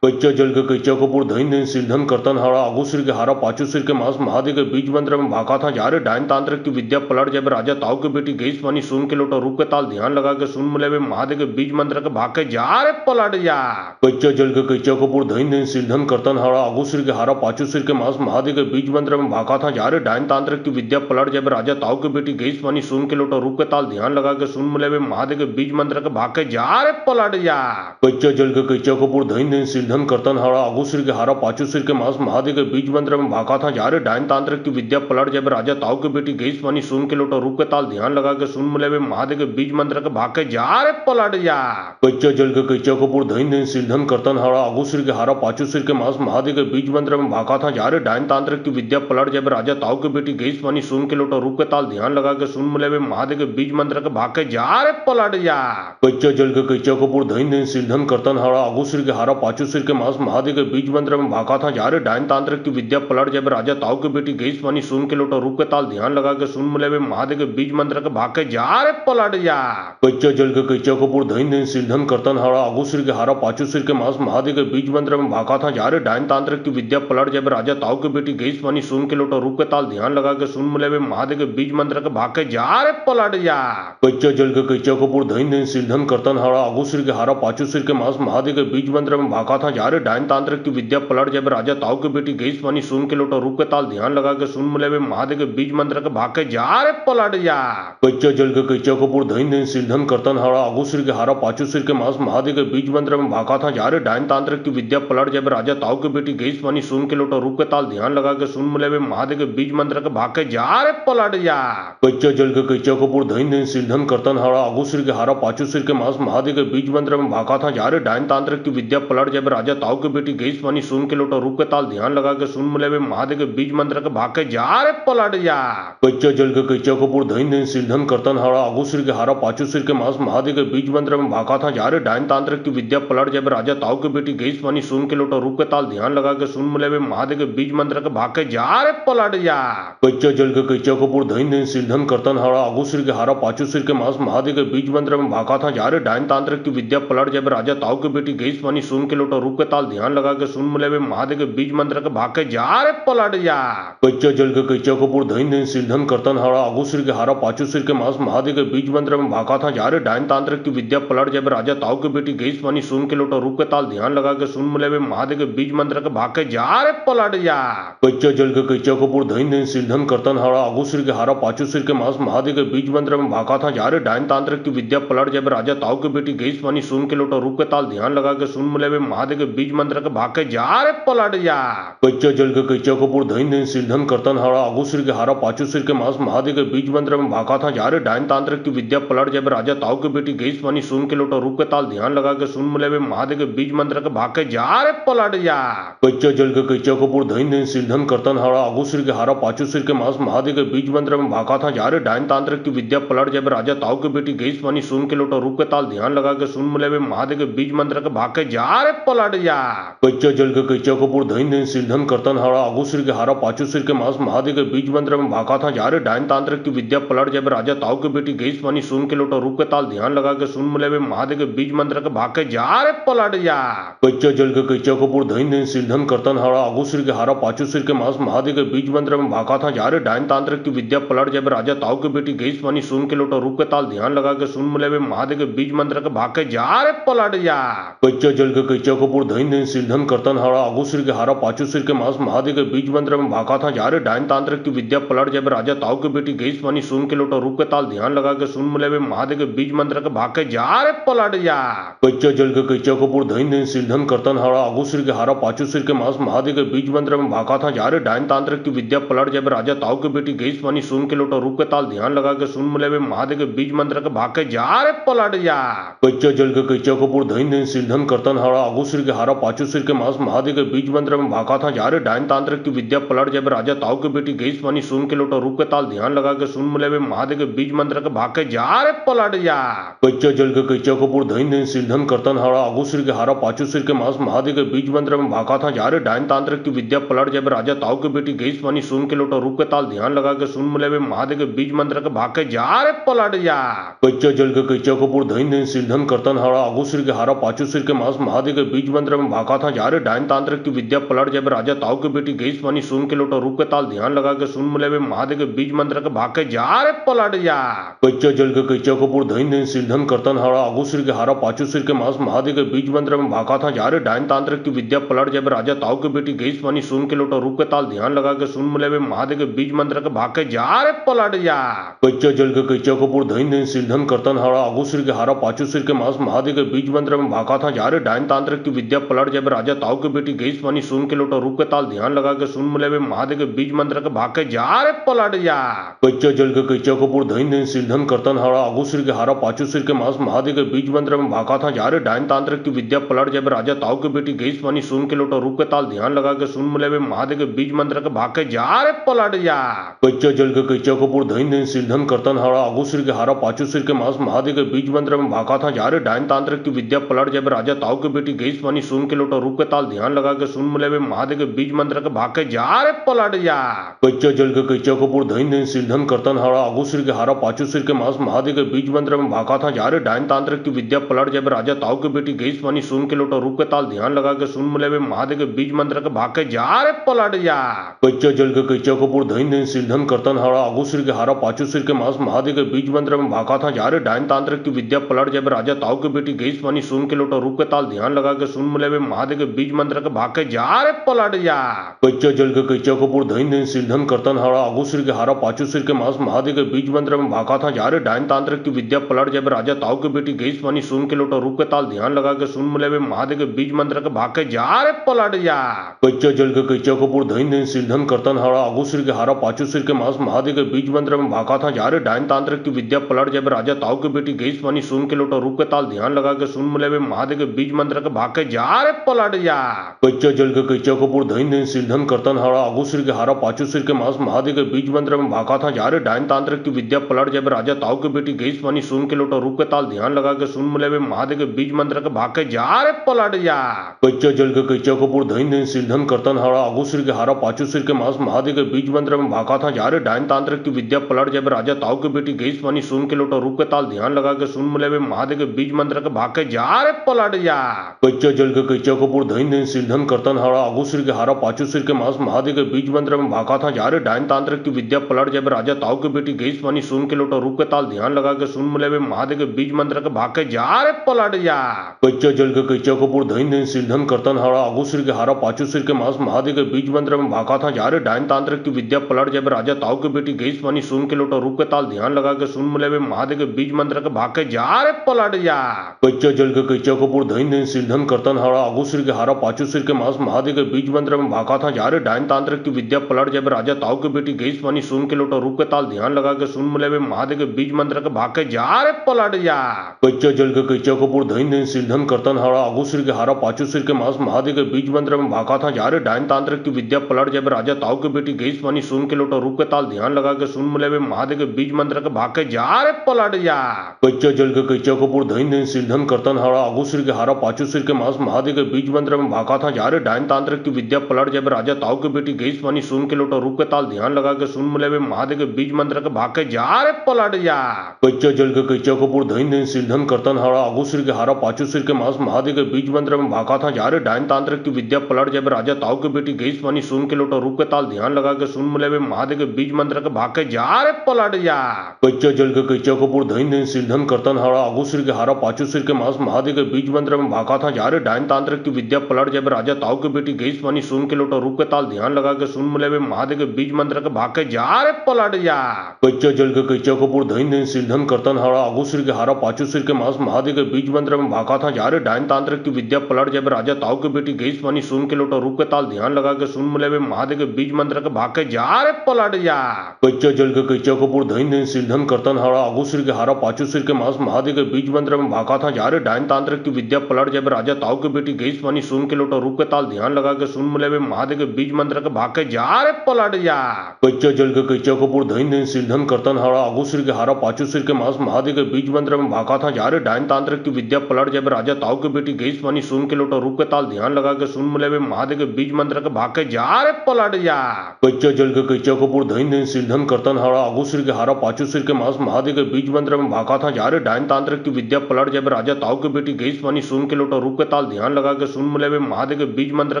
कच्चा जल के कच्चा कपूर धन धन सिरधन करतन हारा आगू सिर के हारा पांचों सिर के मांस महादेव के बीज मंत्र में भागा था जा रे डायन तांत्रिक की विद्या पलट जब राजा ताऊ की बेटी गई पानी सुन के लोटा रूप के ताल ध्यान लगा के सुन मिले वे महादेव के बीज मंत्र के भाग के जा रे पलट जा कच्चा जल के कच्चा कपूर धन धन सिरधन करतन हारा आगू सिर के हारा पांचों सिर के मांस महादेव के बीज मंत्र में भागा था जा रे डायन तांत्रिक की विद्या पलट जब राजा ताऊ की बेटी गई पानी सुन के लोटा रूप के ताल ध्यान लगा के सुन मिले वे महादेव के बीज मंत्र के भाग के जा रे पलट जा कच्चा जल के कच्चा कपूर धन धन सिरधन करतन हारा आगू सिर के हारा पांचों सिर के मांस महादेव के बीज मंत्र में भागा था जा रे डायन तांत्रिक की विद्या पलट जब राजा ताऊ की बेटी गई पानी सुन के लोटा रूप के ताल ध्यान लगा के सुन मिले वे महादेव के बीज मंत्र के भाग के जा रे पलट जा कच्चा जल के कच्चा कपूर धन धन सिरधन करतन हारा आगू सिर के हारा पांचों सिर के मांस महादेव के बीज मंत्र में भागा था जा रे डायन तांत्रिक की विद्या पलट जब राजा ताऊ की बेटी गई पानी सुन के लोटा रूप के ताल ध्यान लगा के सुन मिले वे महादेव के बीज मंत्र के भाग के जा रे पलट जा कच्चा जल के कच्चा कपूर धन धन सिरधन करतन हारा आगू सिर के हारा पांचों सिर के मांस महादेव के बीज मंत्र में भागा था जा रे डायन तांत्रिक की विद्या पलट जब राजा ताऊ की बेटी गई पानी सुन के लोटा रूप के ताल ध्यान लगा के सुन मिले वे महादेव के बीज मंत्र के भाग के जा रे पलट जा कच्चा जल के कच्चा कपूर धन धन सिरधन करतन हारा आगू सिर के हारा पांचों सिर के मांस महादेव के बीज मंत्र में भागा था जा रे डायन तांत्रिक की विद्या पलट जब राजा ताऊ की बेटी गई पानी सुन के लोटा रूप के ताल ध्यान लगा के सुन मिले वे महादेव के बीज मंत्र के भाग के जा रे पलट जा कच्चा जल के कच्चा कपूर धन धन सिरधन करतन हारा आगू सिर के हारा पांचों सिर के मांस महादेव के बीज मंत्र में भागा था जा रे डायन तांत्रिक की विद्या पलट जब राजा ताऊ की बेटी गई पानी सुन के लोटा रूप के ताल ध्यान लगा के सुन मिले वे महादेव के बीज मंत्र के भाग के जा रे पलट जा कच्चा जल के कच्चा कपूर धन धन सिरधन करतन हारा आगू सिर के हारा पांचों सिर के मांस महादेव के बीज मंत्र में भागा था जा रे डायन तांत्रिक की विद्या पलट जब राजा ताऊ की बेटी गई पानी सुन के लोटा रूप के ताल ध्यान लगा के सुन मिले वे महादेव के बीज मंत्र के भाग के जा रे पलट जा कच्चा जल के कच्चा कपूर धन धन सिरधन करतन हारा आगू सिर के हारा पांचों सिर के मांस महादेव के बीज मंत्र में भागा था जा रे डायन तांत्रिक की विद्या पलट जब राजा ताऊ की बेटी गई पानी सुन के लोटा रूप के ताल ध्यान लगा के सुन मिले वे महादेव के बीज मंत्र के भाग के जा रे पलट जा कच्चा जल के कच्चा कपूर धन धन सिरधन करतन हारा आगू सिर के हारा पांचों सिर के मांस महादेव के बीज मंत्र में भागा था जा रे डायन तांत्रिक की विद्या पलट जब राजा ताऊ की बेटी गई पानी सुन के लोटा रूप के ताल ध्यान लगा के सुन मिले वे महादेव के बीज मंत्र के भाग के जा रे पलट जा कच्चा जल के कच्चा कपूर धन धन सिरधन करतन हारा आगू सिर के हारा पांचों सिर के मांस महादेव के बीज मंत्र में भागा था जा रे डायन तांत्रिक की विद्या पलट जब राजा ताऊ की बेटी गई पानी सुन के लोटा रूप के ताल ध्यान लगा के सुन मिले वे महादेव के बीज मंत्र के भाग के जा रे पलट जा कच्चा जल के कच्चा कपूर धइन धइन सिरधन करतन हारा आगू सिर के हारा पाचू सिर के मांस महादेव के बीज मंत्र में भागा था जा रे डायन तांत्रिक की विद्या पलट जब राजा ताऊ की बेटी गई पानी सुन के लोटा रूप के ताल ध्यान लगा के सुन मिले वे महादेव के बीज मंत्र के भाग के जा रे पलट जा कच्चा जल के कच्चा कपूर धइन धइन सिरधन करतन हारा आगू सिर के हारा पाचू सिर के मांस महादेव के बीज मंत्र में भागा था जा रे डायन तांत्रिक की विद्या पलट जब राजा ताऊ की बेटी गई पानी सुन के लोटा रूप के ताल ध्यान लगा के सुन मिले वे महादेव के बीज मंत्र के भाग के जा रे पलट जा कच्चा जल के कच्चा कपूर धइन धइन सिरधन करतन हारा आगू सिर के हारा पाचू सिर के मांस महादेव के बीज मंत्र में भागा था जा रे डायन तांत्रिक की विद्या पलट जब राजा ताऊ की बेटी गई पानी सुन के लोटा रूप के ताल ध्यान लगा के सुन मिले वे महादेव के बीज मंत्र के भाग के जा रे पलट जा कच्चा जल के कच्चा कपूर धइन धइन सिरधन करतन हारा आगू सिर के हारा पाचू सिर के मांस महादेव के बीज मंत्र में भागा था जा रे डायन तांत्रिक की विद्या पलट जब राजा ताऊ की बेटी गई पानी सुन के लोटा रूप के ताल ध्यान लगा के सुन मिले वे महादेव के बीज मंत्र के भाग के जा रे पलट जा कच्चा जल के कच्चा कपूर धइन धइन सिरधन करतन हारा आगू सिर के हारा पाचू सिर के मांस महादेव के बीज मंत्र में भागा था जा रे डायन तांत्रिक की विद्या पलट जब राजा ताऊ की बेटी गई पानी सुन के लोटा रूप के ताल ध्यान लगा के सुन मिले वे महादेव के बीज मंत्र के भाग के जा रे पलट जा कच्चा जल के कच्चा कपूर धइन धइन सिरधन करतन हारा आगू सिर के हारा पाचू सिर के मांस महादेव के बीज मंत्र में भागा था जा रे डायन तांत्रिक की विद्या पलट जब राजा ताऊ की बेटी गई पानी सुन के लोटा रूप के ताल ध्यान लगा के सुन मिले वे महादेव के बीज मंत्र के भाग के जा रे पलट जा कच्चा जल के कच्चा कपूर धइन धइन सिरधन करतन हारा आगू सिर के हारा पाचू सिर के मांस महादेव के बीज मंत्र में भागा था जा रे डायन तांत्रिक की विद्या पलट जब राजा ताऊ की बेटी गई पानी सुन के लोटा रूप के ताल ध्यान लगा के सुन मिले वे महादेव के बीज मंत्र के भाग के जा रे पलट जा कच्चा जल के कच्चा कपूर धइन धइन सिरधन करतन हारा आगू सिर के हारा पाचू सिर के मांस महादेव के बीज मंत्र में भागा था जा रे डायन तांत्रिक की विद्या पलट जब राजा ताऊ की बेटी गई पानी सुन के लोटा रूप के ताल ध्यान लगा के सुन मिले वे महादेव के बीज मंत्र के भाग के जा रे पलट जा कच्चा जल के कच्चा कपूर धइन धइन सिरधन करतन हारा आगू सिर के हारा पाचू सिर के मांस महादेव के बीज मंत्र में भागा था जा रे डायन तांत्रिक की विद्या पलट जब राजा ताऊ की बेटी गई पानी सुन के लोटा रूप के ताल ध्यान लगा के सुन मिले वे महादेव के बीज मंत्र के भाग के जा रे पलट जा कच्चा जल के कच्चा कपूर धइन धइन सिरधन करतन हारा आगू सिर के हारा पाचू सिर के मांस महादेव के बीज मंत्र में भागा था जा रे डायन तांत्रिक की विद्या पलट जब राजा ताऊ की बेटी गई पानी सुन के लोटा रूप के ताल ध्यान लगा के सुन मिले वे महादेव के बीज मंत्र के भाग के जा रे पलट जा कच्चा जल के कच्चा कपूर धइन धइन सिरधन करतन हारा आगू सिर के हारा पाचू सिर के मांस महादेव के बीज मंत्र में भागा था जा रे डायन तांत्रिक की विद्या पलट जब राजा ताऊ की बेटी गई पानी सुन के लोटा रूप के ताल ध्यान लगा के सुन मिले वे महादेव के बीज मंत्र के भाग के जा रे पलट जा कच्चा जल के कच्चा कपूर धइन धइन सिरधन करतन हारा आगू सिर के हारा पाचू सिर के मांस महादेव के बीज मंत्र में भागा था जा रे डायन तांत्रिक की विद्या पलट जब राजा ताऊ की बेटी गई पानी सुन के लोटा रूप के ताल ध्यान लगा के सुन मिले वे महादेव के बीज मंत्र के भाग के जा रे पलट जा कच्चा जल के कच्चा कपूर धइन धइन सिरधन करतन हारा आगू सिर के हारा पाचू सिर के मांस महादेव के बीज मंत्र में भागा था जा रे डायन तांत्रिक की विद्या पलट जब राजा ताऊ की बेटी गई पानी सुन के लोटा रूप के ताल ध्यान लगा के सुन मिले वे महादेव के बीज मंत्र के भाग के जा रे पलट जा कच्चा जल के कच्चा कपूर धइन धइन सिरधन करतन हारा आगू सिर के हारा पाचू सिर के मांस महादेव के बीज मंत्र में भागा था जा रे डायन तांत्रिक की विद्या पलट जब राजा ताऊ की बेटी गई पानी सुन के लोटा रूप के ताल ध्यान लगा के सुन मिले वे महादेव के बीज मंत्र के भाग के जा रे पलट जा कच्चा जल के कच्चा कपूर धइन धइन सिरधन करतन हारा आगू सिर के हारा पाचू सिर के मांस महादेव के बीज मंत्र में भागा था जा रे डायन तांत्रिक की विद्या पलट जब राजा ताऊ की बेटी गई पानी सुन के लोटा रूप के ताल ध्यान लगा के सुन मिले वे महादेव के बीज मंत्र के भाग के जा रे पलट जा कच्चा जल के कच्चा कपूर धइन धइन सिरधन करतन हारा आगू सिर के हारा पाचू सिर के मांस महादेव के बीज मंत्र में भागा था जा रे डायन तांत्रिक की विद्या पलट जब राजा ताऊ की बेटी गई पानी सुन के लोटा रूप के ताल ध्यान लगा के सुन मिले वे महादेव के बीज मंत्र के भाग के जा रे पलट जा कच्चा जल के कच्चा कपूर धइन धइन सिरधन करतन हारा आगू सिर के हारा पाचू सिर के मांस महादेव के बीज मंत्र में भागा था जा रे डायन तांत्रिक की विद्या पलट जब राजा ताऊ की बेटी गई पानी सुन के लोटा रूप के ताल ध्यान लगा के सुन मिले वे महादेव के बीज मंत्र के भाग के जा रे पलट जा कच्चा जल के कच्चा कपूर धइन धइन सिरधन करतन हारा आगू सिर के हारा पाचू सिर के मांस महादेव के बीज मंत्र में भागा था जा रे डायन तांत्रिक की विद्या पलट जब राजा ताऊ की बेटी गई पानी सुन के लोटा रूप के ताल ध्यान लगा के सुन मिले वे महादेव के बीज मंत्र के भाग के जा रे पलट जा कच्चा जल के कच्चा कपूर धइन धइन सिरधन करतन हारा आगू सिर के हारा पाचू सिर के मांस महादेव के बीज मंत्र में भागा था जा रे डायन तांत्रिक की विद्या पलट जब राजा ताऊ की बेटी गई पानी सुन के लोटा रूप के ताल ध्यान लगा के सुन मिले वे महादेव के बीज मंत्र के भाग के जा रे पलट जा कच्चा जल के कच्चा कपूर धइन धइन सिरधन करतन हारा आगू सिर के हारा पाचू सिर के मांस महादेव के बीज मंत्र में भागा था जा रे डायन तांत्रिक की विद्या पलट जब राजा ताऊ की बेटी गई पानी सुन के लोटा रूप के ताल ध्यान लगा के सुन मिले वे महादेव के बीज मंत्र के भाग के जा रे पलट जा कच्चा जल के कच्चा कपूर धइन धइन सिरधन करतन हारा आगू सिर के हारा पाचू सिर के मांस महादेव के बीज मंत्र में भागा था जा रे डायन तांत्रिक की विद्या पलट जब राजा ताऊ की बेटी गई पानी सुन के लोटा रूप के ताल ध्यान लगा के सुन मिले वे महादेव के बीज मंत्र के भाग के जा रे पलट जा कच्चा जल के कैचा कपूर धइन धइन सिरधन करतन हाड़ा आगू सिर के हारा पाचू सिर के मांस महादेव के बीज मंत्र में भाका था जा रे डायन तांत्रिक की विद्या पलट जब राजा ताऊ के बेटी गई पानी सुन के लोटा रूप के ताल ध्यान लगा के सुन मिले वे महादेव के बीज मंत्र के भाग के जा रे पलट जा कैचा जल के कैचा कपूर धइन धइन सिरधन करतन हाड़ा आगू सिर के हारा पाचू सिर के मांस महादेव के बीज मंत्र में भाका था जा रे डायन तांत्रिक की विद्या पलट जब राजा ताऊ के बेटी गई पानी सुन के लोटा रूप के ताल ध्यान लगा के सुन मिले वे महादेव के बीज मंत्र के भाग के जा रे पलट जा कैचा जल के कैचा कपूर धइन धइन सिरधन करतन हाड़ा आगू सिर के हारा पाचू सिर के मांस महादेव के बीज मंत्र में भाका था जा रे डायन तांत्रिक की विद्या पलट जब राजा ताऊ के बेटी गई पानी सुन के लोटा रूप के ताल ध्यान लगा के सुन मिले वे महादेव के बीज मंत्र के भाग के जा रे पलट जा कैचा जल के कैचा कपूर धइन धइन सिरधन करतन हाड़ा आगू सिर के हारा पाचू सिर के मांस महादेव के बीज मंत्र में भाका था जा रे डायन तांत्रिक की विद्या पलट जब राजा ताऊ के बेटी गई पानी सुन के लोटा रूप के ताल ध्यान लगा के सुन मिले वे महादेव के बीज मंत्र के भाग के जा रे पलट जा कैचा जल के कैचा कपूर धइन धइन सिरधन करतन हाड़ा आगू सिर के हारा पाचू सिर के मांस महादेव के बीज मंत्र में भाका था जा रे डायन तांत्रिक की विद्या पलट जब राजा ताऊ के बेटी गई पानी सुन के लोटा रूप के ताल ध्यान लगा के सुन मिले वे महादेव के बीज मंत्र के भाग के जा रे पलट जा कैचा जल के कैचा कपूर धइन धइन सिरधन करतन हाड़ा आगू सिर के हारा पाचू सिर के मांस महादेव के बीज मंत्र में भाका था जा रे डायन तांत्रिक की विद्या पलट जब राजा ताऊ के बेटी गई पानी सुन के लोटा रूप के ताल ध्यान लगा के सुन मिले वे महादेव के बीज मंत्र के भाग के जा रे पलट जा कैचा जल के कैचा कपूर धइन धइन सिरधन करतन हाड़ा आगू सिर के हारा पाचू सिर के मांस महादेव के बीज मंत्र में भाका था जा रे डायन तांत्रिक की विद्या पलट जब राजा ताऊ के बेटी गई पानी सुन के लोटा रूप के ताल ध्यान लगा के सुन मिले वे महादेव के बीज मंत्र के भाग के जा रे पलट जा कैचा जल के कैचा कपूर धइन धइन सिरधन करतन हाड़ा आगू सिर के हारा पाचू सिर के मांस महादेव के बीज मंत्र में भाका था जा रे डायन तांत्रिक की विद्या पलट जब राजा ताऊ के बेटी गई पानी सुन के लोटा रूप के ताल ध्यान लगा के सुन मिले वे महादेव के बीज मंत्र के भाग के जा रे पलट जा कैचा जल के कैचा कपूर धइन धइन सिरधन करतन हाड़ा आगू सिर के हारा पाचू सिर के मांस महादेव के बीज मंत्र में भाका था जा रे डायन तांत्रिक की विद्या पलट जब राजा ताऊ के बेटी गई पानी सुन के लोटा रूप के ताल ध्यान लगा के सुन मिले वे महादेव के बीज मंत्र के भाग के जा रे पलट जा कैचा जल के कैचा कपूर धइन धइन सिरधन करतन हाड़ा आगू सिर के हारा पाचू सिर के मांस महादेव के बीज मंत्र में भाका था जा रे डायन तांत्रिक की विद्या पलट जब राजा ताऊ के बेटी गई पानी सुन के लोटा रूप के ताल ध्यान लगा के सुन मिले वे महादेव के बीज मंत्र के भाग के जा रे पलट जा कैचा जल के कैचा कपूर धइन धइन सिरधन करतन हाड़ा आगू सिर के हारा पाचू सिर के मांस महादेव के बीज मंत्र में भाका था जा रे डायन तांत्रिक की विद्या पलट जब राजा ताऊ के बेटी गई पानी सुन के लोटा रूप के ताल ध्यान लगा के सुन मिले वे महादेव के बीज मंत्र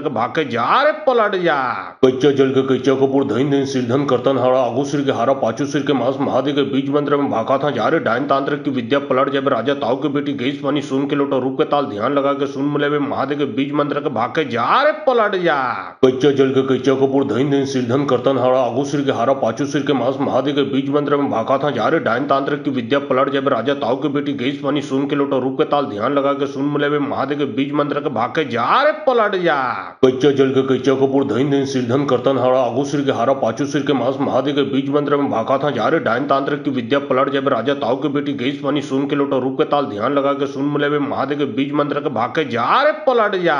के भाग के जा रे पलट जा कैचा जल के कैचा कपूर धइन धइन सिरधन करतन हाड़ा आगू सिर के हारा पाचू सिर के मांस महादेव के बीज मंत्र में भाका था जा रे डायन तांत्रिक की विद्या पलट जब राजा ताऊ के बेटी गई पानी सुन के लोटा रूप के ताल ध्यान लगा के सुन मिले वे महादेव के बीज मंत्र के भाग के जा रे पलट जा कैचा जल के कैचा कपूर धइन धइन सिरधन करतन हाड़ा आगू सिर के हारा पाचू सिर के मांस महादेव के बीज मंत्र में भाका था जा रे डायन तांत्रिक की विद्या पलट जब राजा ताऊ के बेटी गई पानी सुन के लोटा रूप के ताल ध्यान लगा के सुन मिले वे महादेव के बीज मंत्र के भाग के जा रे पलट जा कैचा जल के कैचा कपूर धइन धइन सिरधन करतन हाड़ा आगू सिर के हारा पाचू सिर के मांस महादेव के बीज मंत्र में भाका था जा रे डायन तांत्रिक की विद्या पलट जब राजा ताऊ के बेटी गई पानी सुन के लोटा रूप के ताल ध्यान लगा के सुन मिले वे महादेव के बीज मंत्र के भाग के जा रे पलट जा।